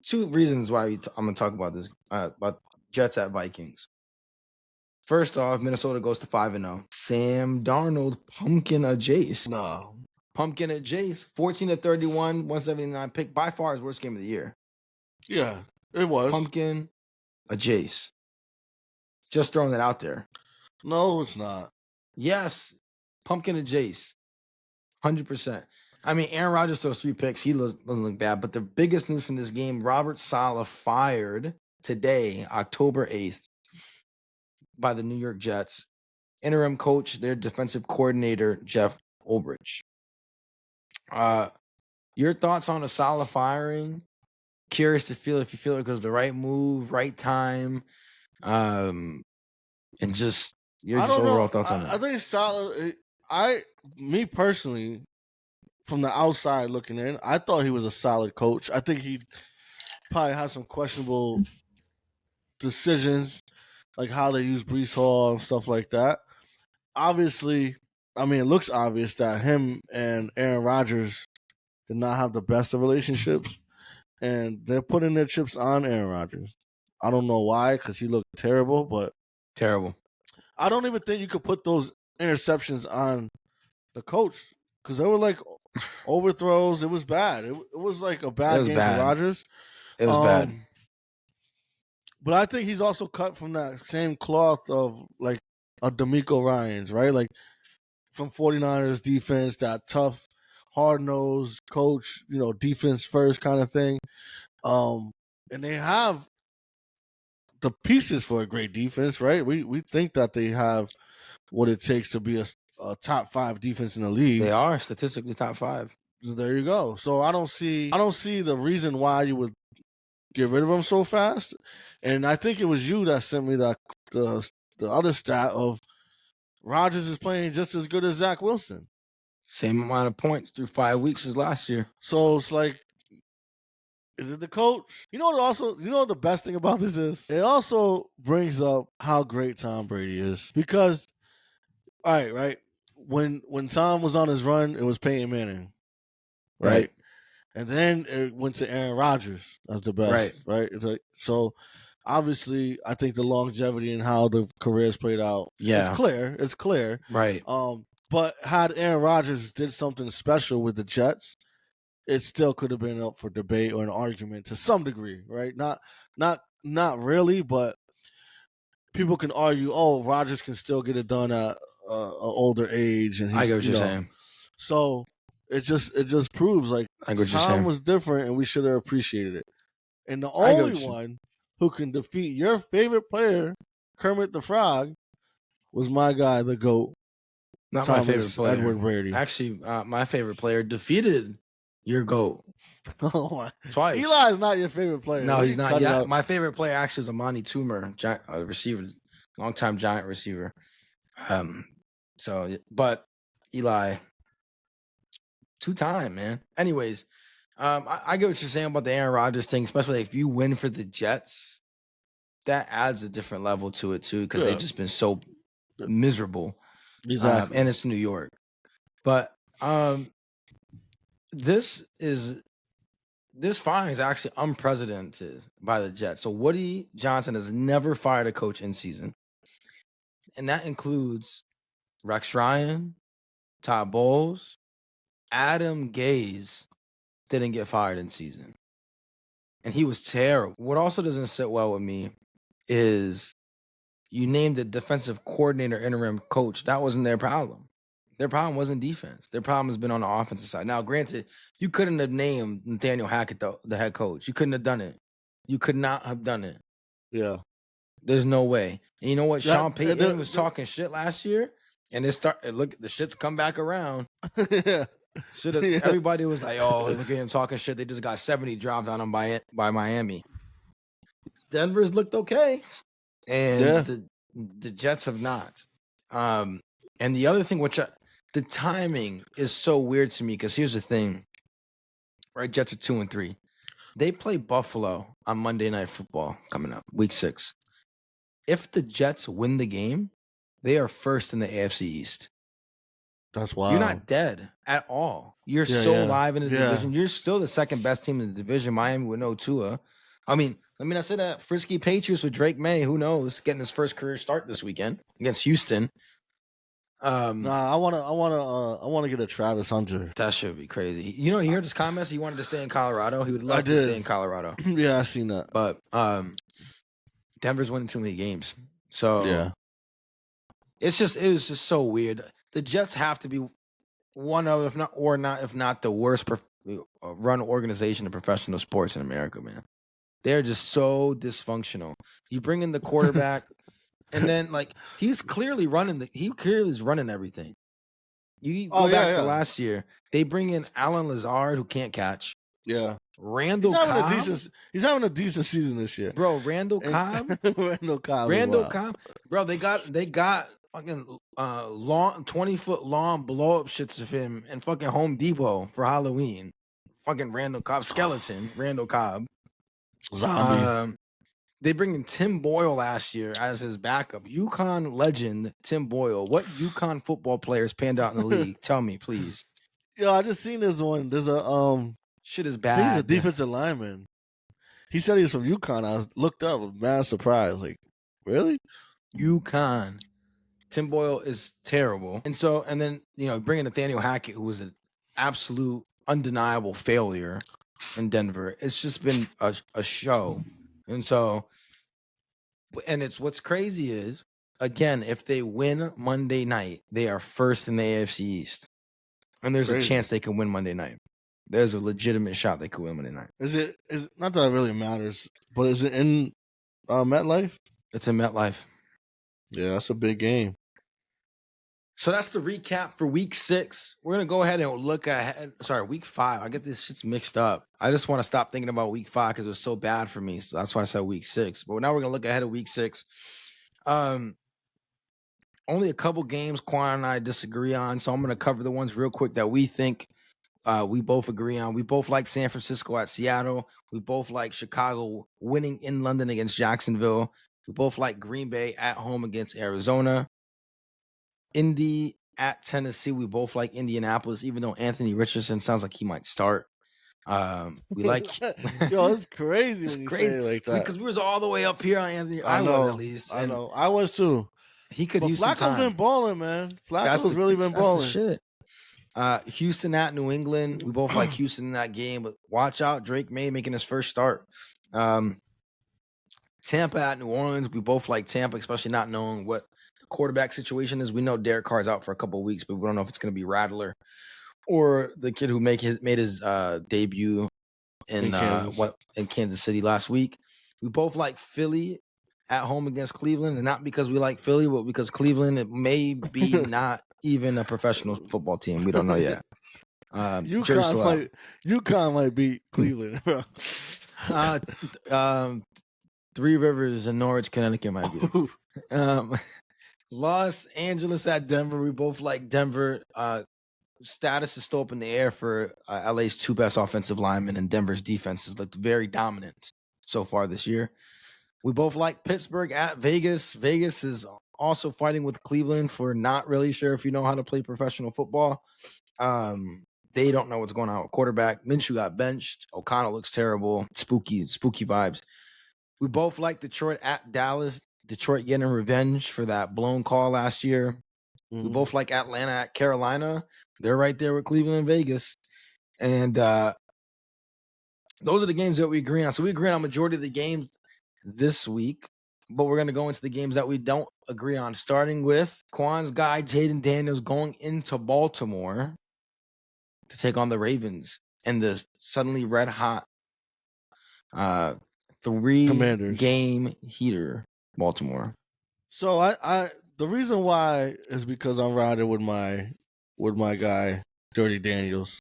2 reasons why I'm going to talk about this about Jets at Vikings. First off, Minnesota goes to 5-0. Sam Darnold pumpkin a Jace. No. Pumpkin a Jace. 14-31, 179 pick. By far his worst game of the year. Yeah, it was. Pumpkin a Jace. Just throwing it out there. No, it's not. Yes. Pumpkin a Jace. 100%. I mean, Aaron Rodgers throws 3 picks. He doesn't look bad. But the biggest news from this game, Robert Saleh fired today, October 8th, by the New York Jets. Interim coach, their defensive coordinator, Jeff Ulbrich. Your thoughts on the Saleh firing? Curious to feel if you feel it was the right move, right time, and just your I just don't know. overall thoughts on I that. think Saleh. Me personally, from the outside looking in, I thought he was a solid coach. I think he probably had some questionable decisions, like how they use Brees Hall and stuff like that. Obviously, I mean, it looks obvious that him and Aaron Rodgers did not have the best of relationships, and they're putting their chips on Aaron Rodgers. I don't know why, because he looked terrible, but Terrible. I don't even think you could put those interceptions on the coach because they were like overthrows. It was bad. It was like a It bad was game for bad. Rodgers. It was bad. Um, but I think he's also cut from that same cloth of like a D'Amico Ryans, right? Like from 49ers defense, that tough, hard nosed coach, defense first kind of thing. And they have the pieces for a great defense, right? We think that they have what it takes to be a top 5 defense in the league. They are statistically top 5. So there you go. So I don't see the reason why you would get rid of him so fast. And I think it was you that sent me the other stat of Rodgers is playing just as good as Zach Wilson. Same amount of points through 5 weeks as last year. So it's like, is it the coach? You know what the best thing about this is? It also brings up how great Tom Brady is. Because right. When Tom was on his run, it was Peyton Manning. Right. And then it went to Aaron Rodgers as the best. Right. It's like, so obviously I think the longevity and how the careers played out. Yeah. It's clear. Right. But had Aaron Rodgers did something special with the Jets, it still could have been up for debate or an argument to some degree, right? Not really, but people can argue, oh, Rodgers can still get it done at an older age, and I get what you're saying. So it just proves like Tom was different, and we should have appreciated it. And the only one who can defeat your favorite player, Kermit the Frog, was my guy, the GOAT. Not Thomas my favorite player. Edward Brady. Actually, my favorite player defeated your GOAT. Twice. Eli's not your favorite player. No, he's not. Yeah, my favorite player actually is Amani Toomer, receiver, longtime Giant receiver. But Eli, 2-time, man. Anyways, I get what you're saying about the Aaron Rodgers thing, especially if you win for the Jets. That adds a different level to it too, because they've just been so miserable. Exactly. And it's New York. But this firing is actually unprecedented by the Jets. So Woody Johnson has never fired a coach in season. And that includes Rex Ryan, Todd Bowles, Adam Gase didn't get fired in season. And he was terrible. What also doesn't sit well with me is you named the defensive coordinator interim coach. That wasn't their problem. Their problem wasn't defense. Their problem has been on the offensive side. Now, granted, you couldn't have named Nathaniel Hackett the head coach. You couldn't have done it. You could not have done it. Yeah. There's no way. And you know what? Sean Payton was talking shit last year, and the shit's come back around. Yeah. Everybody was like, oh, look at him talking shit. They just got 70 dropped on him by Miami. Denver's looked okay. And the Jets have not. And the other thing, the timing is so weird to me, because here's the thing. Right, Jets are 2-3. They play Buffalo on Monday Night Football coming up, Week 6. If the Jets win the game, they are first in the AFC East. That's wild. You're not dead at all. You're alive in the division. You're still the second best team in the division. Miami with no Tua. I say that frisky Patriots with Drake May, who knows, getting his first career start this weekend against Houston. I want to get a Travis Hunter. That should be crazy. You heard his comments. He wanted to stay in Colorado. He would love to stay in Colorado. Yeah, I seen that. But Denver's winning too many games. So yeah, it was just so weird. The Jets have to be one of, if not the worst run organization in professional sports in America, man. They're just so dysfunctional. You bring in the quarterback, and then like he clearly is running everything. You Oh go back to yeah. last year, they bring in Alan Lazard who can't catch. Yeah. Randall Cobb, He's having a decent season this year. bro. Randall And Cobb, Randall Cobb is Randall wild. Cobb, bro. They got fucking long 20-foot long blow up shits of him in fucking Home Depot for Halloween. Fucking Randall Cobb skeleton, Randall Cobb. Zombie. They bring in Tim Boyle last year as his backup. UConn legend Tim Boyle. What UConn football players panned out in the league? Tell me, please. Yo, I just seen this one. There's a Shit is I think he's a bad. defensive lineman. He said he was from UConn. I looked up, was mad surprised. Like, really? UConn. Tim Boyle is terrible. And then, bringing Nathaniel Hackett, who was an absolute undeniable failure in Denver. It's just been a show. And it's what's crazy is, again, if they win Monday night, they are first in the AFC East. And there's a chance they can win Monday night. There's a legitimate shot they could win Monday night. Is it not that it really matters, but is it in MetLife? It's in MetLife. Yeah, that's a big game. So that's the recap for week 6. We're going to go ahead and look ahead. Sorry, week 5. I get this shit's mixed up. I just want to stop thinking about week 5 because it was so bad for me. So that's why I said week 6. But now we're going to look ahead at week 6. Only a couple games Quan and I disagree on. So I'm going to cover the ones real quick that we think we both agree on. We both like San Francisco at Seattle. We both like Chicago winning in London against Jacksonville. We both like Green Bay at home against Arizona. Indy at Tennessee. We both like Indianapolis, even though Anthony Richardson sounds like he might start. We like Yo, it's crazy it's when you crazy. say it like that. Because we was all the way up here on Anthony. I was at least. I know. I was too. He could use Flacco's some time. been balling, man. Flacco's really been balling. That's the shit. Houston at New England. We both like Houston in that game, but watch out, Drake May making his first start. Tampa at New Orleans. We both like Tampa, especially not knowing what the quarterback situation is. We know Derek Carr's out for a couple of weeks, but we don't know if it's going to be Rattler or the kid who made his debut in Kansas City last week. We both like Philly at home against Cleveland, and not because we like Philly, but because Cleveland, it may be not even a professional football team. We don't know yet. UConn might beat Cleveland. Three Rivers and Norwich, Connecticut might be. Los Angeles at Denver. We both like Denver. Status is still up in the air for LA's 2 best offensive linemen, and Denver's defense has looked very dominant so far this year. We both like Pittsburgh at Vegas. Vegas is also fighting with Cleveland for not really sure if you know how to play professional football. They don't know what's going on with quarterback. Minshew got benched. O'Connell looks terrible. Spooky vibes. We both like Detroit at Dallas. Detroit getting revenge for that blown call last year. Mm-hmm. We both like Atlanta at Carolina. They're right there with Cleveland and Vegas. And those are the games that we agree on. So we agree on a majority of the games this week, but we're going to go into the games that we don't agree on, starting with Quan's guy, Jaden Daniels, going into Baltimore to take on the Ravens and the suddenly red hot 3-game heater, Baltimore. So I the reason why is because I'm riding with my guy, Dirty Daniels.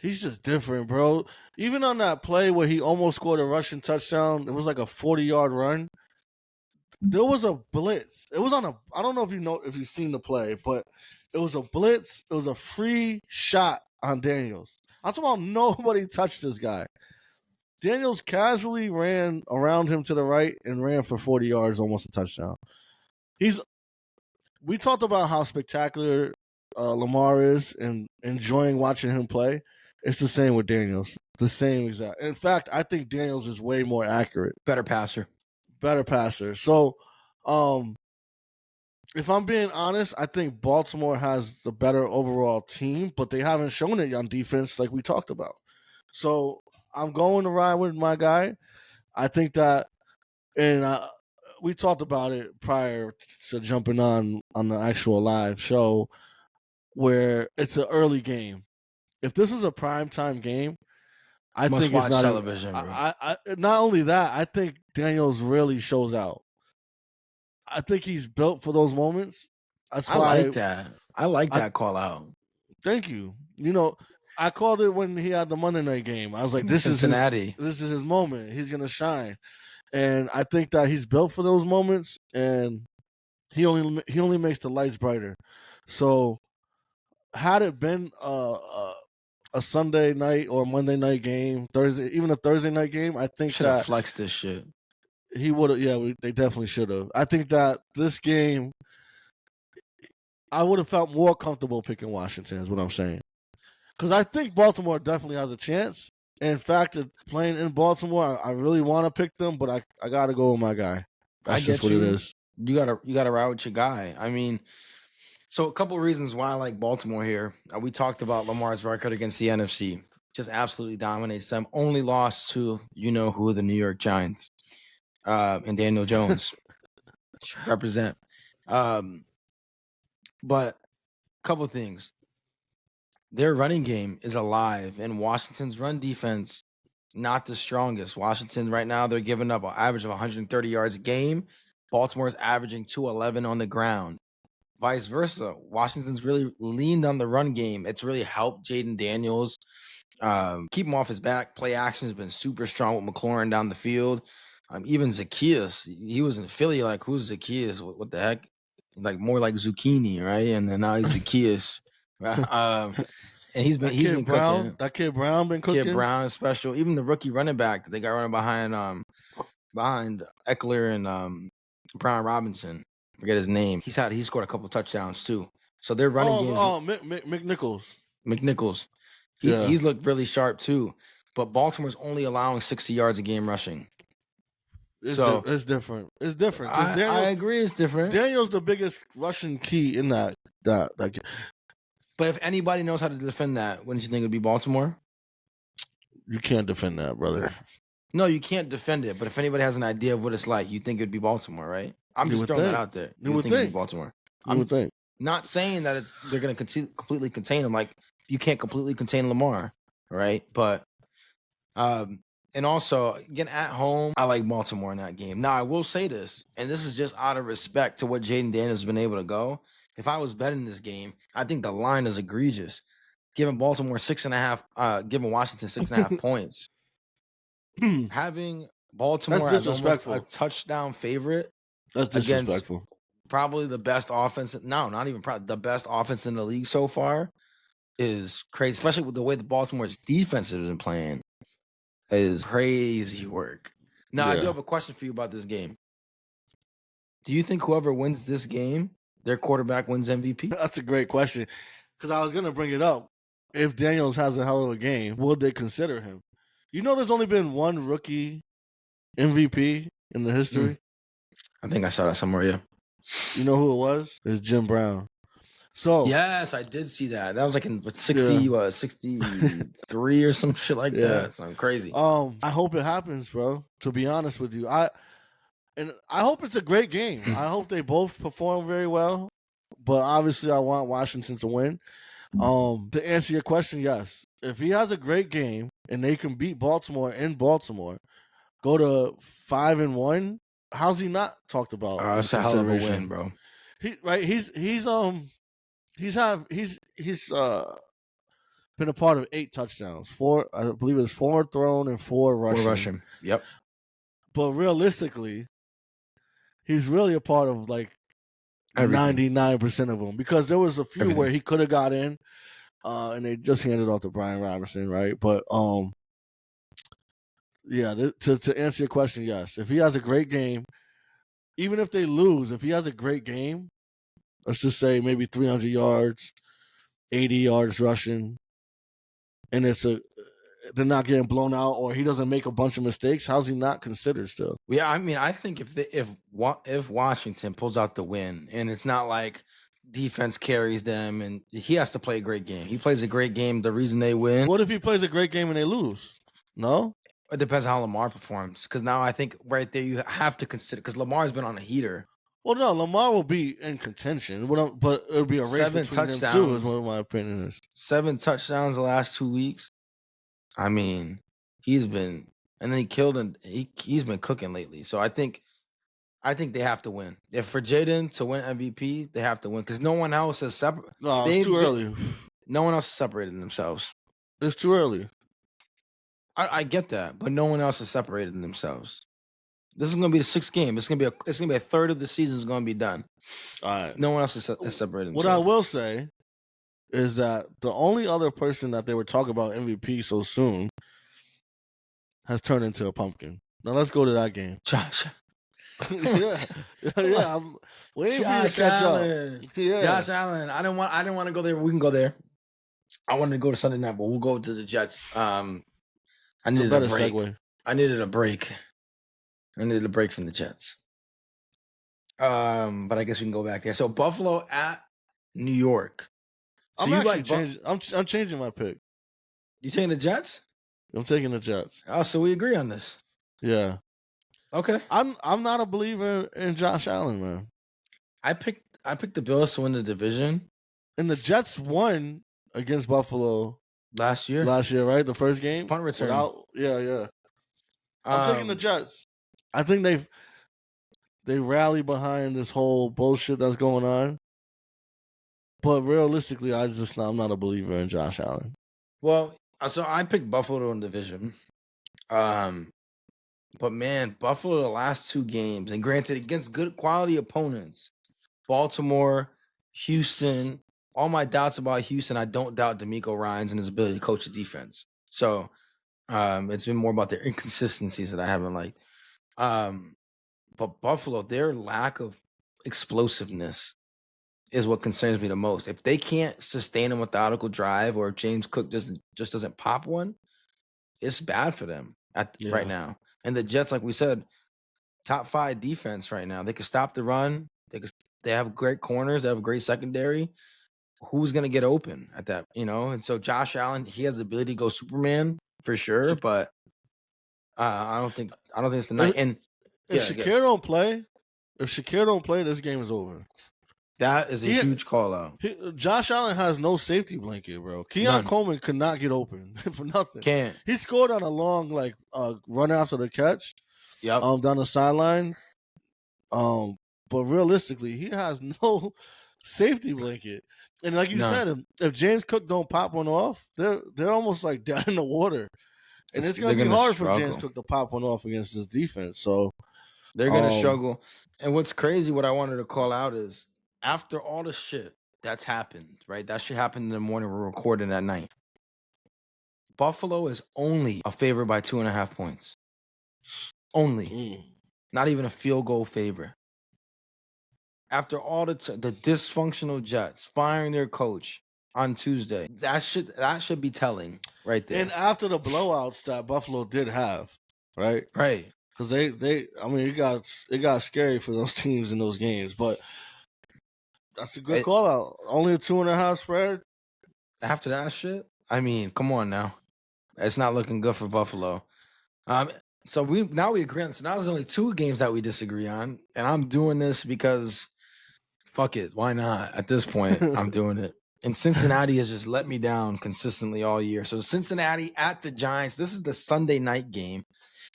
He's just different, bro. Even on that play where he almost scored a rushing touchdown, it was like a 40-yard run. There was a blitz. It was on I don't know if you've seen the play, but it was a blitz. It was a free shot on Daniels. I'm talking about nobody touched this guy. Daniels casually ran around him to the right and ran for 40 yards, almost a touchdown. We talked about how spectacular Lamar is and enjoying watching him play. It's the same with Daniels. The same exact. In fact, I think Daniels is way more accurate. Better passer. So, if I'm being honest, I think Baltimore has the better overall team, but they haven't shown it on defense like we talked about. So, I'm going to ride with my guy. I think that, and we talked about it prior to jumping on the actual live show. where it's an early game. If this was a primetime game, I Must think it's watch not. television, bro. Not only that, I think Daniels really shows out. I think he's built for those moments. That's I like why. that. I like I that call out. thank you. I called it when he had the Monday night game. I was like, Cincinnati. this is his moment. He's gonna shine, and I think that he's built for those moments, and he only makes the lights brighter. So had it been a Sunday night or Monday night game, even a Thursday night game, I think Should have that flexed this shit. he would have. Yeah, they definitely should have. I think that this game, I would have felt more comfortable picking Washington. Is what I'm saying. Because I think Baltimore definitely has a chance. In fact, playing in Baltimore, I really want to pick them, but I got to go with my guy. I That's just get what it you. is. You gotta ride with your guy. I mean, so a couple of reasons why I like Baltimore here. We talked about Lamar's record against the NFC. Just absolutely dominates them. Only lost to who, the New York Giants, and Daniel Jones. Represent. But a couple of things. Their running game is alive, and Washington's run defense not the strongest. Washington right now, they're giving up an average of 130 yards a game. Baltimore's averaging 211 on the ground. Vice versa. Washington's really leaned on the run game. It's really helped Jaden Daniels keep him off his back. Play action has been super strong with McLaurin down the field. Even Zacchaeus, he was in Philly. Like, who's Zacchaeus? What the heck? Like more like zucchini, right? And then now he's Zacchaeus. And he's been cooking. That kid Brown been Kid cooking. Brown is special. Even the rookie running back that they got running behind Eckler and Brian Robinson. Forget his name. He scored a couple touchdowns too. So their running games. McNichols. McNichols. Yeah. He's looked really sharp too. But Baltimore's only allowing 60 yards a game rushing. It's different. It's different. I agree, it's different. Daniel's the biggest rushing key in that. But if anybody knows how to defend that, wouldn't you think it'd be Baltimore? You can't defend that, brother. No, you can't defend it. But if anybody has an idea of what it's like, you think it'd be Baltimore, right? I'm just throwing that out there. You would think it'd be Baltimore. I would think. Not saying that they're going to completely contain him. Like, you can't completely contain Lamar, right? But and also, again, at home, I like Baltimore in that game. Now, I will say this, and this is just out of respect to what Jaden Daniels has been able to go. If I was betting this game, I think the line is egregious. Giving Baltimore 6.5, giving Washington 6.5 points. Having Baltimore as almost a touchdown favorite. That's disrespectful. Probably the best offense. No, not even probably the best offense in the league so far is crazy, especially with the way the Baltimore's defense has been playing. Is crazy work. Now, I do have a question for you about this game. Do you think whoever wins this game, their quarterback wins MVP? That's a great question. Because I was going to bring it up. If Daniels has a hell of a game, would they consider him? There's only been one rookie MVP in the history? I think I saw that somewhere, yeah. You know who it was? It's Jim Brown. So yes, I did see that. That was like in 63 or some shit like that. Something crazy. I hope it happens, bro. To be honest with you, I hope it's a great game. I hope they both perform very well. But obviously, I want Washington to win. To answer your question, yes. If he has a great game and they can beat Baltimore in Baltimore, go to 5-1. How's he not talked about? That's a hell of a win, bro. He's been a part of 8 touchdowns. 4, I believe it's 4 thrown and 4 rushing. 4 rushing. Yep. But realistically, he's really a part of like 99% of them, because there was a few where he could have got in, and they just handed off to Brian Robinson, right? But to answer your question, yes. If he has a great game, even if they lose, if he has a great game, let's just say maybe 300 yards, 80 yards rushing, and they're not getting blown out, or he doesn't make a bunch of mistakes, how's he not considered still? Yeah, I mean, I think if Washington pulls out the win, and it's not like defense carries them, and he has to play a great game. He plays a great game. The reason they win. What if he plays a great game and they lose? No? It depends how Lamar performs. Because now I think right there you have to consider, because Lamar's been on a heater. Well, no, Lamar will be in contention, but it'll be a race 7 between them two. Is touchdowns, what my opinion is. 7 touchdowns the last 2 weeks. I mean, he's been, and then he killed, and he's been cooking lately. So I think they have to win. If for Jaden to win MVP, they have to win because no one else has separate. No, it's too early. No one else has separated themselves. It's too early. I get that, but no one else has separated themselves. This is going to be the 6th game. It's going to be a third of the season is going to be done. All right. No one else has separated themselves. What I will say is that the only other person that they were talking about MVP so soon has turned into a pumpkin. Now let's go to that game. Josh. yeah. I'm waiting for you to catch Allen. up. Yeah. Josh Allen. I didn't want to go there. We can go there. I wanted to go to Sunday night, but we'll go to the Jets. I needed a break. Segue. I needed a break. I needed a break from the Jets. But I guess we can go back there. So Buffalo at New York. So I'm changing my pick. You taking the Jets? I'm taking the Jets. Oh, so we agree on this. Yeah. Okay. I'm not a believer in Josh Allen, man. I picked the Bills to win the division. And the Jets won against Buffalo last year, right? The first game. Punt return. Yeah. I'm taking the Jets. I think they rally behind this whole bullshit that's going on. But realistically, I'm not a believer in Josh Allen. Well, so I picked Buffalo to win the division. But man, Buffalo the last 2 games, and granted against good quality opponents, Baltimore, Houston. All my doubts about Houston, I don't doubt D'Amico Ryans and his ability to coach the defense. So it's been more about their inconsistencies that I haven't liked. But Buffalo, their lack of explosiveness is what concerns me the most. If they can't sustain a methodical drive, or if James Cook just doesn't pop one, it's bad for them right now. And the Jets, like we said, top 5 defense right now. They can stop the run. They have great corners. They have a great secondary. Who's going to get open at that, And so Josh Allen, he has the ability to go Superman for sure, but I don't think it's the night. And if Shakir don't play, this game is over. That is a huge call out. Josh Allen has no safety blanket, bro. Keon Coleman could not get open for nothing. Can't. He scored on a long run after the catch. Yep. Down the sideline. But realistically, he has no safety blanket. And like you said, if James Cook don't pop one off, they're almost like dead in the water. And it's gonna be hard for James Cook to pop one off against this defense. So they're gonna struggle. And what's crazy, what I wanted to call out is after all the shit that's happened, right? That shit happened in the morning. We're recording at night. Buffalo is only a favorite by 2.5 points. Only. Not even a field goal favor. After all the dysfunctional Jets firing their coach on Tuesday, that should be telling right there. And after the blowouts that Buffalo did have, right? Right. Because it got scary for those teams in those games. But that's a good call out. Only a 2.5 spread. After that shit, I mean, come on now. It's not looking good for Buffalo. So we agree on. So now there's only 2 games that we disagree on, and I'm doing this because fuck it, why not? At this point, I'm doing it. And Cincinnati has just let me down consistently all year. So Cincinnati at the Giants. This is the Sunday night game.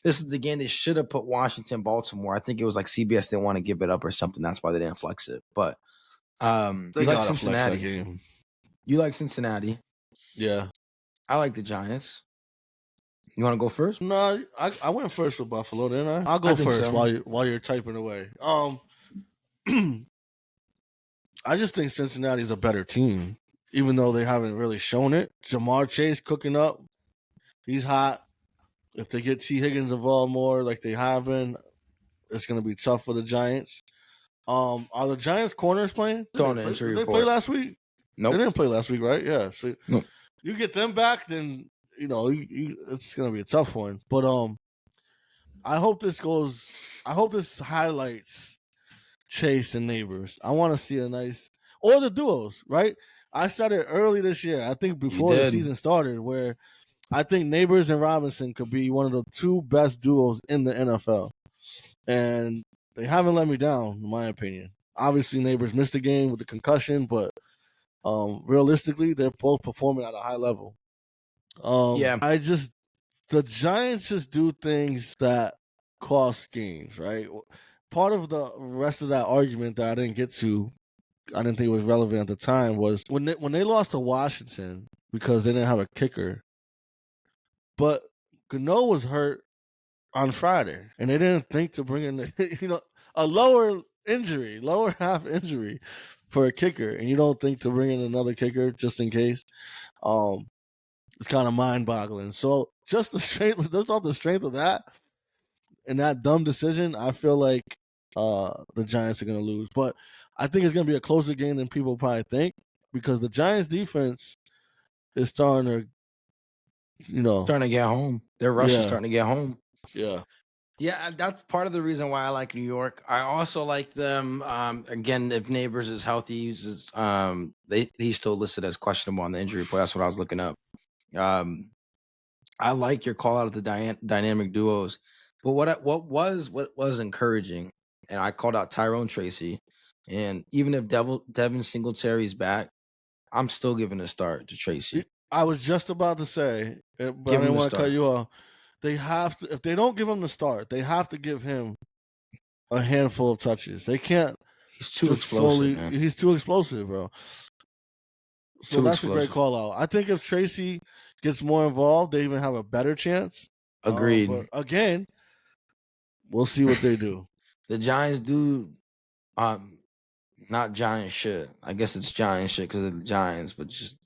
This is the game they should have put Washington, Baltimore. I think it was like CBS didn't want to give it up or something. That's why they didn't flex it. But you like Cincinnati. You like Cincinnati. Yeah. I like the Giants. You want to go first? No, I went first with Buffalo, didn't I? I'll go first while you're typing away. I just think Cincinnati's a better team, even though they haven't really shown it. Jamar Chase cooking up. He's hot. If they get T. Higgins involved more like they have been, it's going to be tough for the Giants. Are the Giants corners playing? Did they play last week? No, They didn't play last week, right? Yeah. So nope. You get them back, then it's going to be a tough one. But I hope this highlights Chase and Neighbors. I want to see or the duos, right? I said it early this year. I think before the season started, where I think Neighbors and Robinson could be one of the 2 best duos in the NFL. And they haven't let me down, in my opinion. Obviously, Neighbors missed the game with the concussion, but realistically, they're both performing at a high level. Yeah, The Giants just do things that cost games, right? Part of the rest of that argument that I didn't get to, I didn't think it was relevant at the time, was when they lost to Washington because they didn't have a kicker, but Gano was hurt on Friday, and they didn't think to bring in a lower half injury for a kicker, and you don't think to bring in another kicker just in case. Um, it's kind of mind boggling. So just off the strength of that and that dumb decision, I feel like the Giants are going to lose. But I think it's going to be a closer game than people probably think because the Giants defense is starting to, starting to get home. Their rush is yeah, starting to get home. yeah. Yeah, that's part of the reason why I like New York. I also like them. Again, if Neighbors is healthy, he's still listed as questionable on the injury report. That's what I was looking up. I like your call out of the dynamic duos, but what was encouraging, and I called out Tyrone Tracy, and even if Devin Singletary's back, I'm still giving a start to Tracy. I was just about to say, but I Give him didn't the want to cut start. you off. They have to, if they don't give him the start, they have to give him a handful of touches. They can't He's too just explosive, solely. man. He's too explosive, bro. So Too that's a great explosive. call out. I think if Tracy gets more involved, they even have a better chance. But Agreed. again, we'll see what they do. The Giants do not giant shit. I guess it's giant shit because of the Giants, but just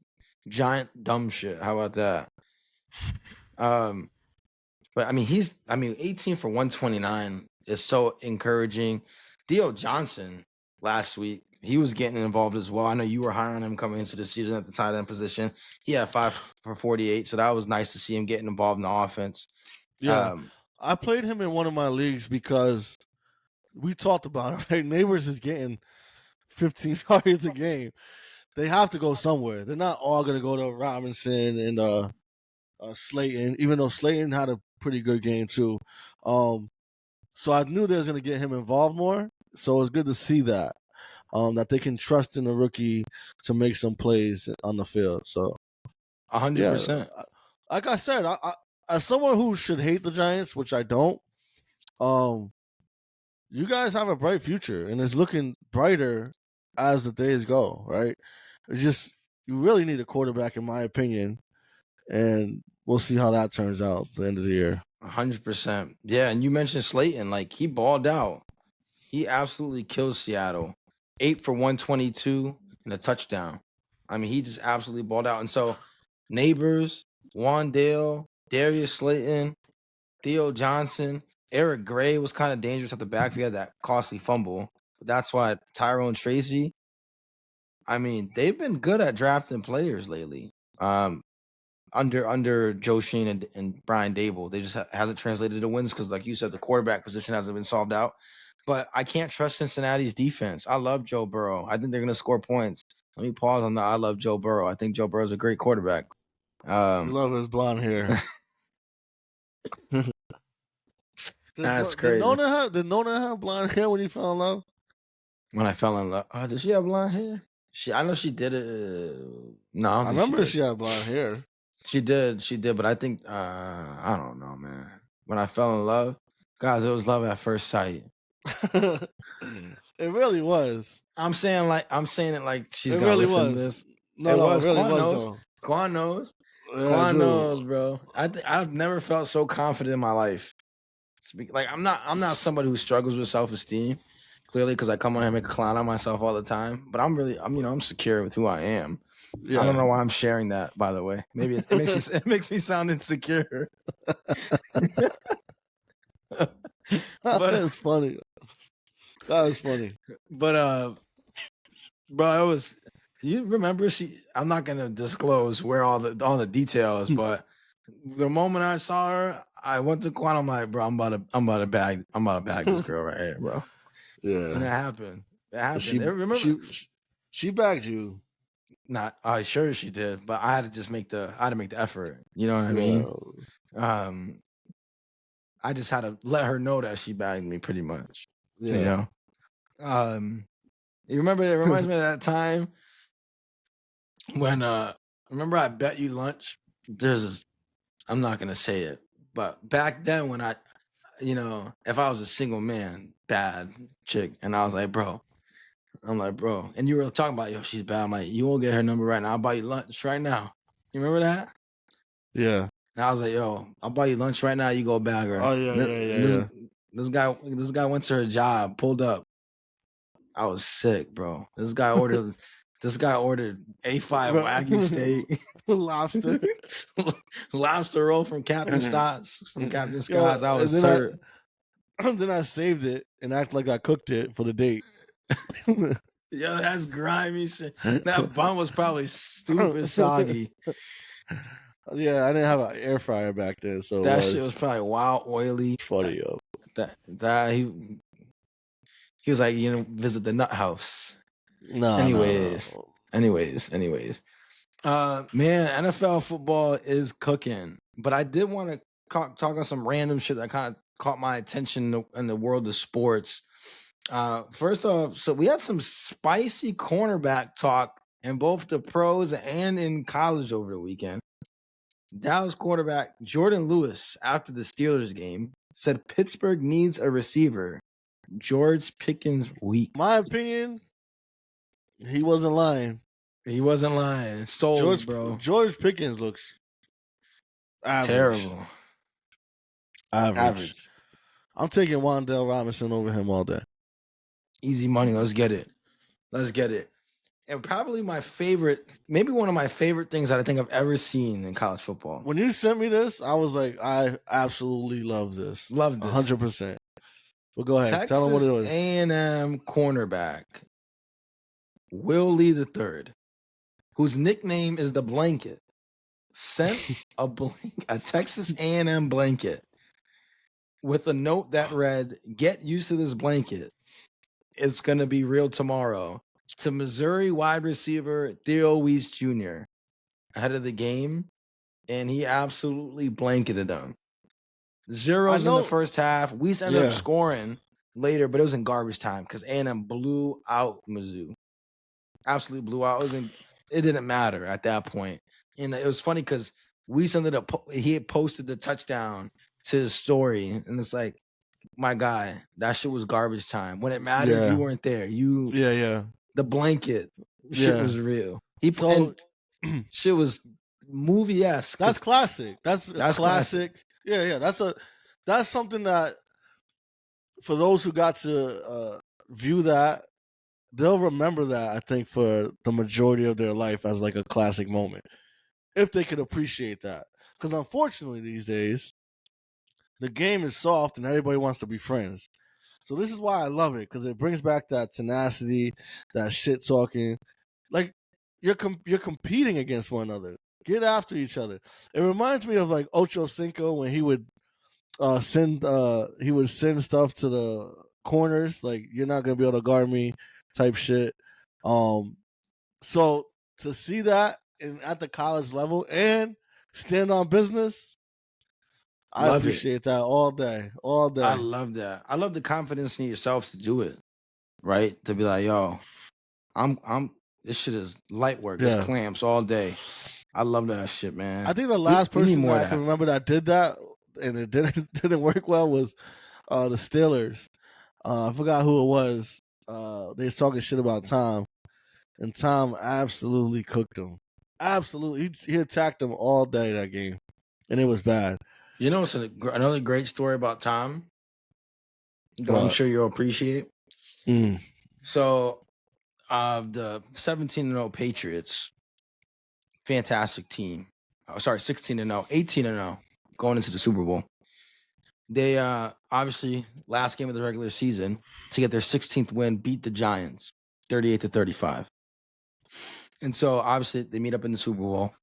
giant dumb shit. How about that? Um, but I mean, 18 for 129 is so encouraging. Theo Johnson last week, he was getting involved as well. I know you were high on him coming into the season at the tight end position. He had 5 for 48, so that was nice to see him getting involved in the offense. Yeah, Um, I played him in one of my leagues because we talked about it. Right, Neighbors is getting 15 targets a game. They have to go somewhere. They're not all going to go to Robinson and Slayton, even though Slayton had a pretty good game too. So I knew they was going to get him involved more. So it's good to see that that they can trust in the rookie to make some plays on the field. So yeah, 100%. like I said, as someone who should hate the Giants, which I don't, um, you guys have a bright future, and it's looking brighter as the days go. Right? It's just you really need a quarterback, in my opinion, and we'll see how that turns out at the end of the year. 100%. Yeah, and you mentioned Slayton, like he balled out. He absolutely killed Seattle. 8 for 122 and a touchdown. I mean, he just absolutely balled out. And so, Neighbors, Wandale, Darius Slayton, Theo Johnson, Eric Gray was kind of dangerous at the back. He had that costly fumble. But that's why Tyrone Tracy, I mean, they've been good at drafting players lately. Under Joe Sheen and Brian Dable, they just hasn't translated to wins because, like you said, the quarterback position hasn't been solved out. But I can't trust Cincinnati's defense. I love Joe Burrow. I think they're going to score points. Let me pause on that. I love Joe Burrow. I think Joe Burrow's a great quarterback. You love his blonde hair. That's Did crazy. Nona have blonde hair when you fell in love? When I fell in love, did she have blonde hair? I know she did it. No, I don't I think she remember did. she had blonde hair. She did, but I think I don't know, man. When I fell in love, guys, it was love at first sight. It really was. I'm saying it like she's It gonna really listen to was. this. No, It no, it was really Quan was knows. though. Quan knows. Yeah, Quan dude. knows, bro. I've never felt so confident in my life. Like I'm not somebody who struggles with self esteem. Clearly, because I come on here and make a clown on myself all the time. But I'm secure with who I am. I don't Yeah. know why I'm sharing that. By the way, maybe it makes me it makes me sound insecure. That but is funny. That was funny. but bro, it was. You remember I'm not gonna disclose where all the details, but the moment I saw her, I went to Quan. I'm like, bro, I'm about to bag this girl right here, bro. And it Yeah. happened. It happened. She Remember? she she bagged you. Not I sure she did, but I had to just I had to make the effort. You know what I mean? Yeah. Um, I just had to let her know that she bagged me pretty much. You know, you remember? It reminds me of that time when remember I bet you lunch. I'm not gonna say it, but back then when if I was a single man, bad chick, and I was like, bro, and you were talking about, yo, she's bad. I'm like, you won't get her number right now. I'll buy you lunch right now. You remember that? Yeah. And I was like, yo, I'll buy you lunch right now. You go bag her. Oh yeah, And yeah, yeah, yeah. this guy went to her job, pulled up. I was sick, bro. This guy ordered A5 Wagyu steak, Lobster. lobster roll from Captain Scott's. Yo, I was and served. then I saved it and acted like I cooked it for the date. Yo, that's grimy shit. That bun was probably stupid soggy. Yeah, I didn't have an air fryer back then, so That shit was probably wild oily. funny. Yo. That he was like, visit the nut house. No. Anyways. Man, NFL football is cooking. But I did want to talk on some random shit that kind of caught my attention in the world of sports. First off, so we had some spicy cornerback talk in both the pros and in college over the weekend. Dallas quarterback Jordan Lewis, after the Steelers game, said Pittsburgh needs a receiver. George Pickens weak. My opinion, he wasn't lying. He wasn't lying. Sold, bro. George Pickens looks average. Terrible. Average. I'm taking Wan'Dale Robinson over him all day. Easy money. Let's get it. And probably maybe one of my favorite things that I think I've ever seen in college football. When you sent me this, I was like, I absolutely love this. 100%. But go ahead. Texas Tell them what it was. A&M cornerback Will Lee III, whose nickname is the Blanket, sent a Texas A&M blanket with a note that read, "Get used to this blanket. It's going to be real tomorrow," to Missouri wide receiver Theo Weiss Jr. ahead of the game, and he absolutely blanketed him. Zeros in the first half. Weiss ended up scoring later, but it was in garbage time because A&M blew out Mizzou. Absolutely blew out. It didn't matter at that point. And it was funny because Weiss ended up, he had posted the touchdown to his story, and it's like, my guy, that shit was garbage time. When it mattered, you weren't there. The blanket shit was real. Shit was movie-esque. That's classic. That's classic. Yeah. That's something that, for those who got to view that, they'll remember that, I think, for the majority of their life as like a classic moment, if they could appreciate that. Because unfortunately these days, the game is soft and everybody wants to be friends. So this is why I love it, because it brings back that tenacity, that shit talking. Like, you're competing against one another. Get after each other. It reminds me of like Ocho Cinco when he would send stuff to the corners, like, you're not gonna be able to guard me type shit. So to see that at the college level and stand on business, I appreciate that all day. I love that. I love the confidence in yourself to do it, right? To be like, yo, I'm this shit is light work. It's clamps all day. I love that shit, man. I think the last person that I can remember that did that and it didn't work well was the Steelers. I forgot who it was. They was talking shit about Tom, and Tom absolutely cooked him. Absolutely, he attacked him all day that game, and it was bad. You know, it's another great story about Tom that I'm sure you'll appreciate. So, the 17-0 Patriots, fantastic team. 16-0, 18-0, going into the Super Bowl. They obviously, last game of the regular season, to get their 16th win, beat the Giants 38-35. And so obviously they meet up in the Super Bowl,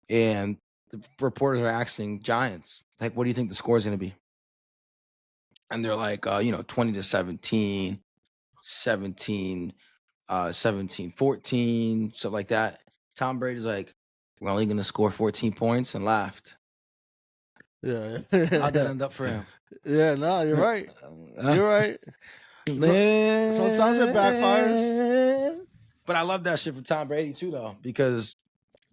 and the reporters are asking Giants, like, what do you think the score is going to be? And they're like, 20-17, 17, 17-14, stuff like that. Tom Brady's like, we're only going to score 14 points, and laughed. Yeah. How'd that end up for him? Yeah, no, you're right. You're right. Sometimes it backfires. But I love that shit for Tom Brady too, though, because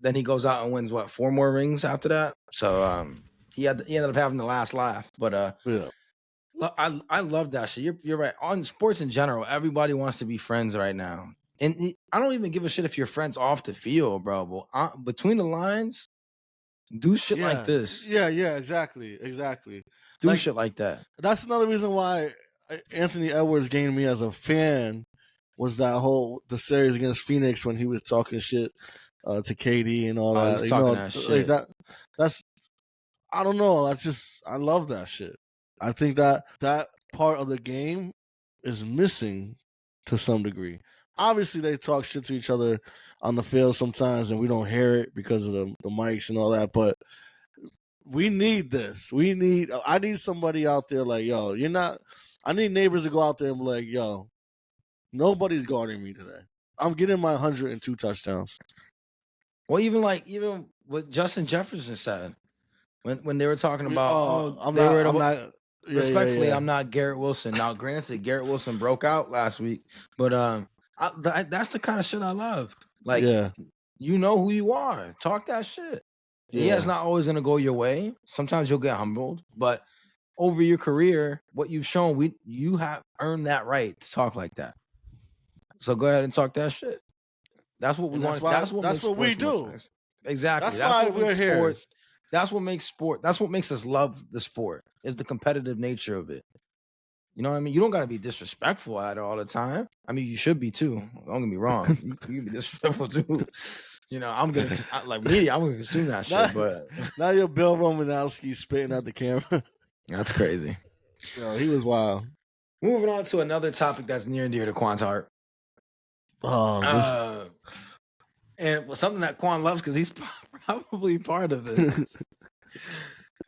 then he goes out and wins 4 more rings after that. So he ended up having the last laugh. But Yeah. I love that shit. You're right. On sports in general, everybody wants to be friends right now. And I don't even give a shit if your friends off the field, bro. But between the lines, do shit like this. Yeah, exactly. Do shit like that. That's another reason why Anthony Edwards gained me as a fan was the series against Phoenix when he was talking shit to KD and all that. He's talking that shit. That's I don't know. I love that shit. I think that part of the game is missing to some degree. Obviously, they talk shit to each other on the field sometimes, and we don't hear it because of the mics and all that. But we need this. I need somebody out there like, yo, you're not. I need neighbors to go out there and be like, yo, nobody's guarding me today. I'm getting my 102 touchdowns. Well, even what Justin Jefferson said when they were talking about, respectfully, I'm not Garrett Wilson. Now, granted, Garrett Wilson broke out last week, but that's the kind of shit I love. Like, you know who you are. Talk that shit. Yeah, it's not always gonna go your way. Sometimes you'll get humbled, but over your career, what you've shown, you have earned that right to talk like that. So go ahead and talk that shit. That's what we want. That's what we do. Exactly. That's why we're here. That's what makes sport. That's what makes us love the sport. Is the competitive nature of it. You know what I mean? You don't got to be disrespectful at it all the time. I mean, you should be too. Don't get me wrong. You can be disrespectful too. You know, I'm gonna consume that shit. But now you're Bill Romanowski spitting at the camera. That's crazy. Yo, he was wild. Moving on to another topic that's near and dear to Quan's heart. And something that Quan loves because he's probably part of it.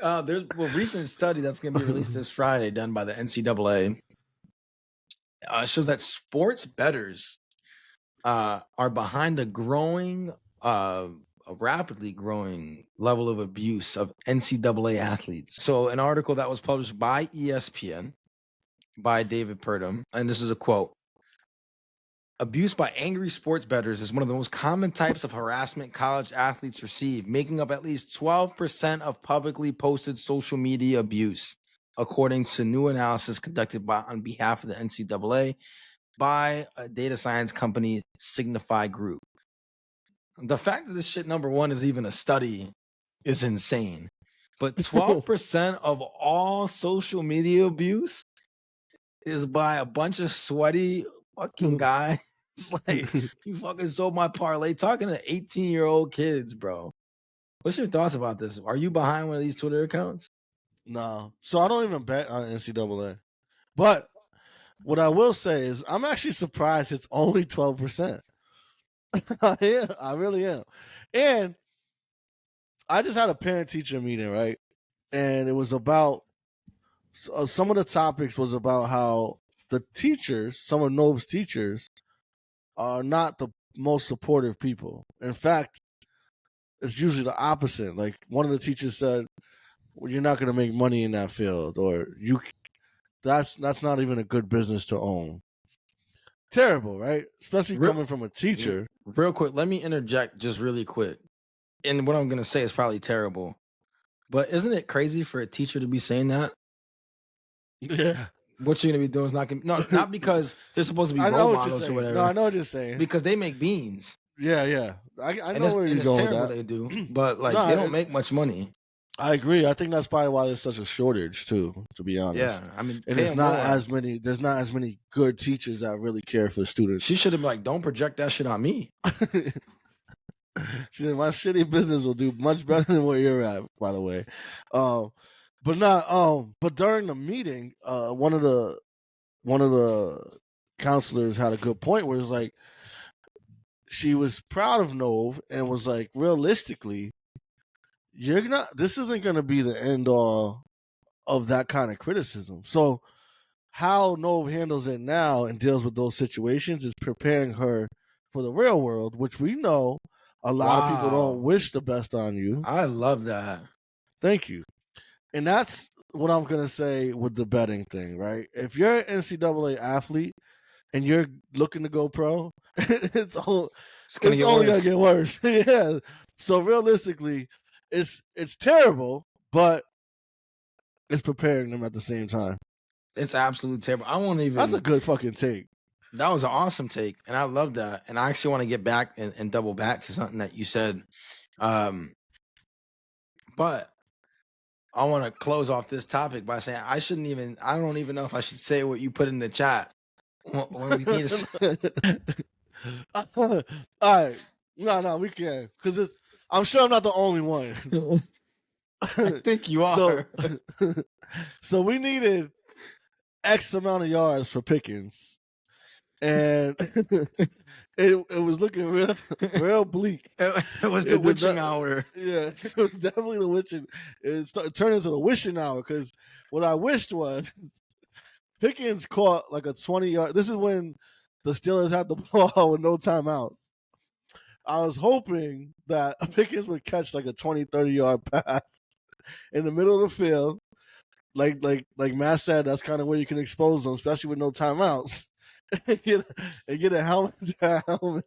There's a recent study that's going to be released this Friday done by the NCAA. Shows that sports bettors are behind a rapidly growing level of abuse of NCAA athletes. So an article that was published by ESPN by David Purdom, and this is a quote. Abuse by angry sports bettors is one of the most common types of harassment college athletes receive, making up at least 12% of publicly posted social media abuse, according to new analysis conducted on behalf of the NCAA by a data science company, Signify Group. The fact that this shit, number one, is even a study is insane. But 12% of all social media abuse is by a bunch of sweaty fucking guys. It's like, you fucking sold my parlay. Talking to 18-year-old kids, bro. What's your thoughts about this? Are you behind one of these Twitter accounts? No. So I don't even bet on NCAA. But what I will say is I'm actually surprised it's only 12%. Yeah, I really am. And I just had a parent-teacher meeting, right? And it was about some of the topics was about how the teachers, some of Nove's teachers, are not the most supportive people. In fact, it's usually the opposite. Like one of the teachers said, well, "You're not going to make money in that field, or that's not even a good business to own." Terrible, right? Especially coming from a teacher. Real quick, let me interject just really quick. And what I'm going to say is probably terrible. But isn't it crazy for a teacher to be saying that? Yeah. What you're going to be doing is not because they're supposed to be role models or whatever. No, I know what you're saying. Because they make beans. Yeah. I know where you're going with that. They do, but they don't make much money. I agree. I think that's probably why there's such a shortage too, to be honest. Yeah, I mean, and there's not as many good teachers that really care for students. She should have been like, don't project that shit on me. She said, my shitty business will do much better than where you're at, by the way. But during the meeting, one of the counselors had a good point where it's like she was proud of Nove and was like, realistically, this isn't gonna be the end all of that kind of criticism. So how Nove handles it now and deals with those situations is preparing her for the real world, which we know a lot of people don't wish the best on you. I love that. Thank you. And that's what I'm gonna say with the betting thing, right? If you're an NCAA athlete and you're looking to go pro, It's gonna it's get only gonna worse. get worse. Yeah. So realistically, it's terrible, but it's preparing them at the same time. It's absolutely terrible. I won't even. That's a good fucking take. That was an awesome take, and I love that. And I actually want to get back and double back to something that you said. But I want to close off this topic by saying I don't even know if I should say what you put in the chat. When we need to. All right. No, we can. Because I'm sure I'm not the only one. I think you are. So we needed X amount of yards for Pickens. And it was looking real bleak. It was the witching hour. Yeah, it was definitely the witching. It turned into the wishing hour because what I wished was Pickens caught like a 20-yard. This is when the Steelers had the ball with no timeouts. I was hoping that Pickens would catch like a 20, 30-yard pass in the middle of the field. Like Matt said, that's kind of where you can expose them, especially with no timeouts. and get a helmet to helmet.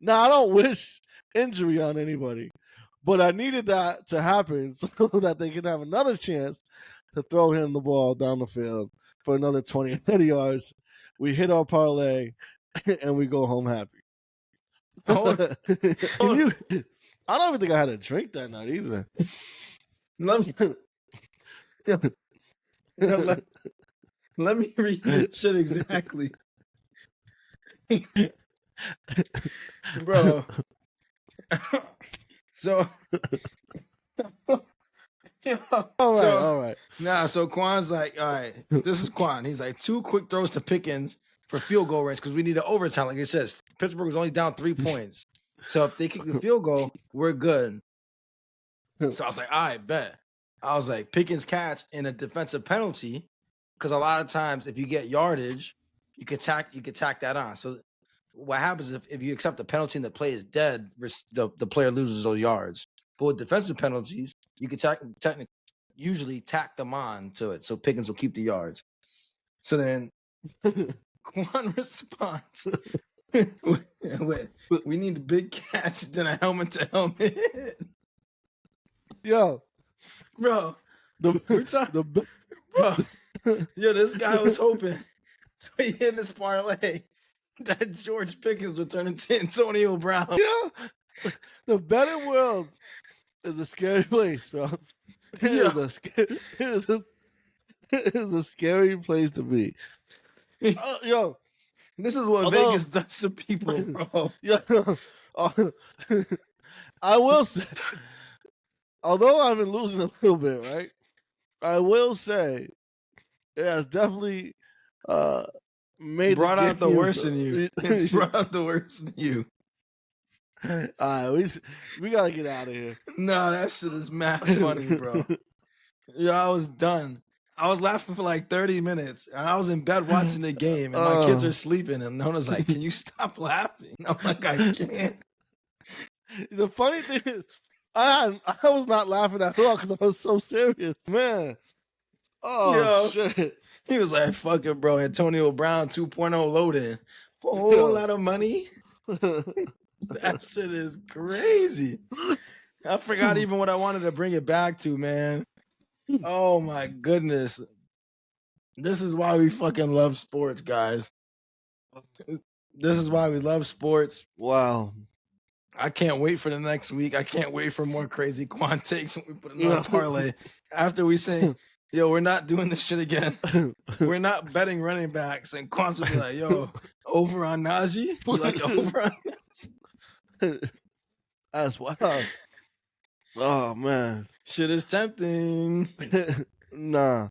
Now, I don't wish injury on anybody, but I needed that to happen so that they can have another chance to throw him the ball down the field for another 20 30 yards. We hit our parlay and we go home happy. I don't even think I had a drink that night either. Let me read this shit exactly. Bro. So all right. Nah, so Quan's like, all right, this is Quan. He's like 2 quick throws to Pickens for field goal range because we need an overtime. Like it says, Pittsburgh was only down 3 points. So if they kick the field goal, we're good. So I was like, all right, bet. I was like, Pickens catch in a defensive penalty, because a lot of times if you get yardage, you could tack that on. So what happens if you accept the penalty and the play is dead, the player loses those yards. But with defensive penalties, you could technically usually tack them on to it, so Pickens will keep the yards. So then Quan responds, we need a big catch, then a helmet to helmet. Yo, Bro, bro, yo, this guy was hoping, so he hit his parlay that George Pickens would turn into Antonio Brown. Yeah, the betting world is a scary place, bro. It is a scary place to be. Yo, this is what Vegas does to people, bro. Yo, I will say, although I've been losing a little bit, right? I will say it has definitely brought out the worst in you. It's brought out the worst in you. All right, we gotta get out of here. No, that shit is mad funny, bro. Yeah, I was done. I was laughing for like 30 minutes, and I was in bed watching the game, and my kids are sleeping, and Nona's like, "Can you stop laughing?" I'm like, "I can't." The funny thing is, I was not laughing at all because I was so serious, man. Oh, shit. He was like, "Fuck it, bro. Antonio Brown 2.0 loading. A whole lot of money." That shit is crazy. I forgot even what I wanted to bring it back to, man. Oh my goodness. This is why we fucking love sports, guys. This is why we love sports. Wow. I can't wait for the next week. I can't wait for more crazy quant takes when we put another parlay. After we say, yo, we're not doing this shit again. We're not betting running backs. And Quants will be like, yo, over on Najee? You like over on Najee? That's wild. Oh, man. Shit is tempting. Nah.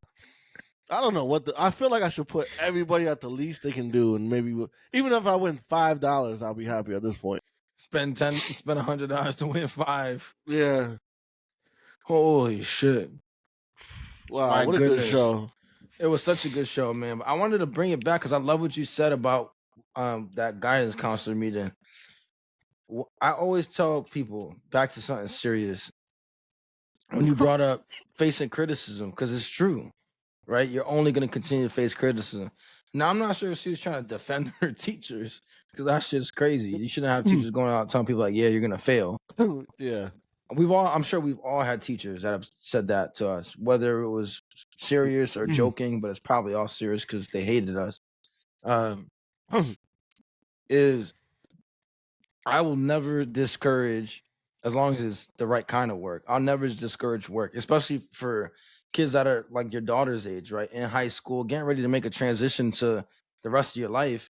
I don't know what I feel like I should put everybody at the least they can do, and maybe even if I win $5, I'll be happy at this point. Spend $100 to win $5. Yeah. Holy shit. Wow, what a good show. It was such a good show, man. But I wanted to bring it back because I love what you said about that guidance counselor meeting. I always tell people, back to something serious, when you brought up facing criticism, because it's true, right? You're only going to continue to face criticism. Now, I'm not sure if she was trying to defend her teachers, because that shit's crazy. You shouldn't have teachers going out telling people like, yeah, you're going to fail. Yeah. I'm sure we've all had teachers that have said that to us, whether it was serious or joking, but it's probably all serious because they hated us. Is I will never discourage, as long as it's the right kind of work. I'll never discourage work, especially for kids that are like your daughter's age, right? In high school, getting ready to make a transition to the rest of your life.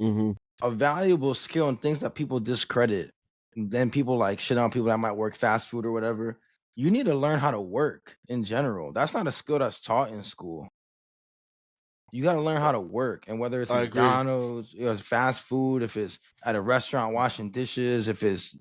A valuable skill and things that people discredit. And then people like shit on people that might work fast food or whatever. You need to learn how to work in general. That's not a skill that's taught in school. You got to learn how to work, and whether it's I agree. McDonald's, it's fast food, if it's at a restaurant washing dishes, if it's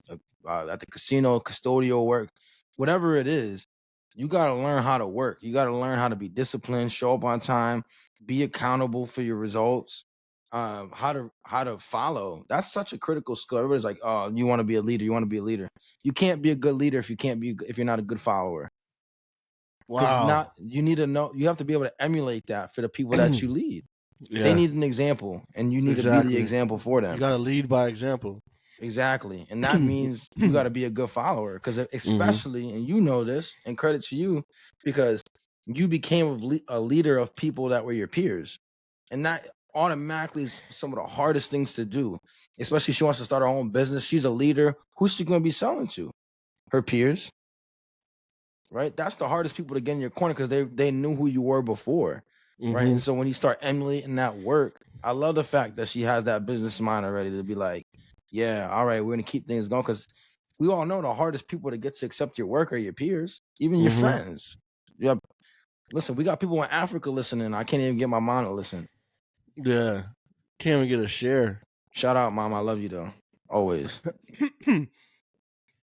at the casino custodial work, whatever it is, you got to learn how to work. You got to learn how to be disciplined, show up on time, be accountable for your results. How to follow. That's such a critical skill. Everybody's like, oh, you want to be a leader. You want to be a leader. You can't be a good leader if you're not a good follower. Because Wow. you need to know, you have to be able to emulate that for the people that you lead. Yeah. They need an example, and you need to be the example for them. You got to lead by example. Exactly. And that means you got to be a good follower, because especially, and you know this, and credit to you, because you became a leader of people that were your peers. And that automatically is some of the hardest things to do, especially if she wants to start her own business. She's a leader. Who's she going to be selling to? Her peers. Right? That's the hardest people to get in your corner, because they knew who you were before. Right? And so when you start emulating that work, I love the fact that she has that business mind already to be like, yeah, all right, we're going to keep things going, because we all know the hardest people to get to accept your work are your peers, even your friends. Yeah. Listen, we got people in Africa listening. I can't even get my mom to listen. Yeah. Can't even get a share. Shout out, Mom. I love you, though. Always.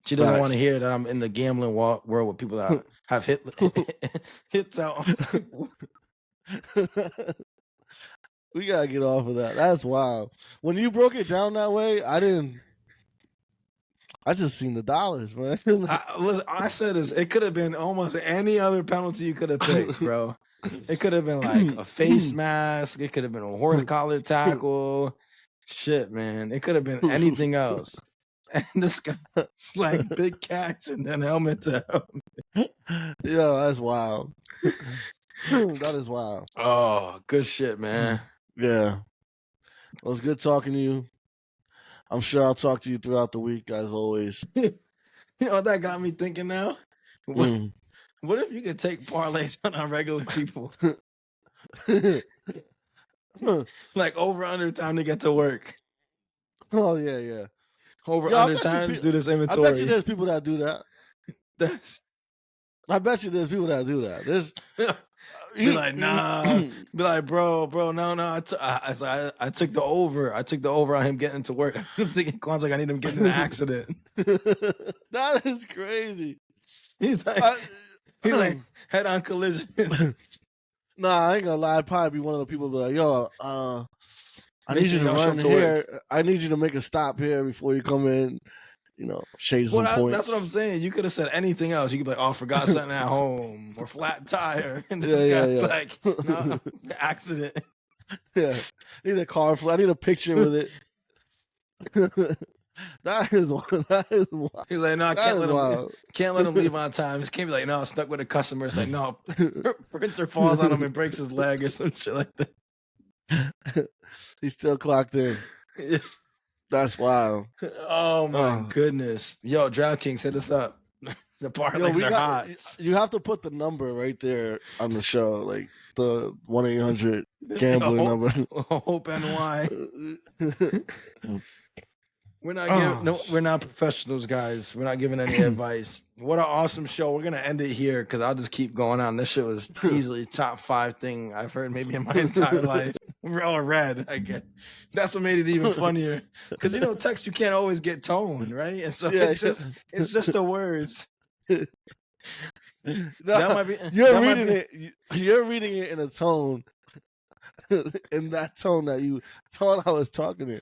She doesn't want to hear that I'm in the gambling world with people that have hits out on people. We gotta get off of that. That's wild. When you broke it down that way, I just seen the dollars, man. Listen, I said this. It could have been almost any other penalty you could have picked, bro. It could have been like a face mask. It could have been a horse collar tackle. Shit, man. It could have been anything else. And this guy's like big catch and then helmet to helmet. Yo, that's wild. That is wild. Oh, good shit, man. Yeah. Well, it's good talking to you. I'm sure I'll talk to you throughout the week, as always. You know what that got me thinking now? What if you could take parlays on regular people? Like over under time to get to work. Oh, yeah. Over under time to do this inventory. I bet you there's people that do that. I bet you there's people that do that. There's be like, nah. Be like, bro, no. I took the over. I took the over on him getting to work. I'm thinking Quan's like, I need him getting in an accident. That is crazy. He's like head on collision. Nah, I ain't gonna lie. I'd probably be one of the people be like, yo, I need you to run here. I need you to make a stop here before you come in. You know, shade some points. That's what I'm saying. You could have said anything else. You could be like, oh, forgot something at home, or flat tire. And this guy's like, no, accident. Yeah. I need a car. I need a picture with it. That is wild. He's like, no, I can't let him leave on time. He can't be like, no, I'm stuck with a customer. It's like, no, printer falls on him and breaks his leg or some shit like that. He's still clocked in. That's wild. Oh my goodness. Yo, DraftKings, hit us up. The parlays are hot. You have to put the number right there on the show, like the 1-800 gambling number. Hope NY. We're not professionals, guys. We're not giving any advice. What an awesome show. We're gonna end it here because I'll just keep going on. This shit was easily top 5 thing I've heard maybe in my entire life. We're all red, I guess. That's what made it even funnier. Because text you can't always get tone, right? And so it's just the words. You're reading it in a tone, in that tone that you thought I was talking in.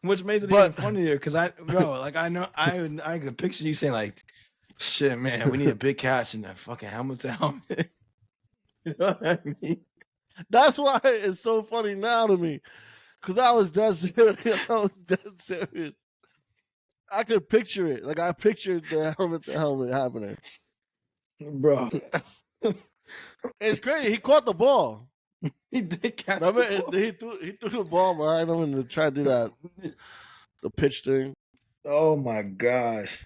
Which makes it even funnier because I know I could picture you saying like, Shit, man, we need a big catch in that fucking helmet to helmet. You know what I mean? That's why it's so funny now to me, because I was dead serious. I was dead serious. I could picture it. Like I pictured the helmet to helmet happening. Bro. It's crazy. He caught the ball. He did catch Remember, the ball. he threw the ball behind him and tried to do that the pitch thing. Oh my gosh.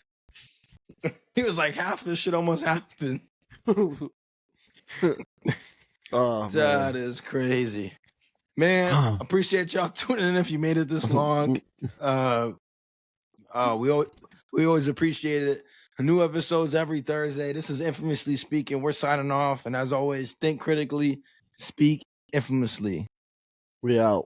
He was like, half this shit almost happened. Oh That man. is crazy. Man, appreciate y'all tuning in if you made it this long. We always appreciate it. New episodes every Thursday. This is Infamously Speaking. We're signing off. And as always, think critically, speak infamously. We out.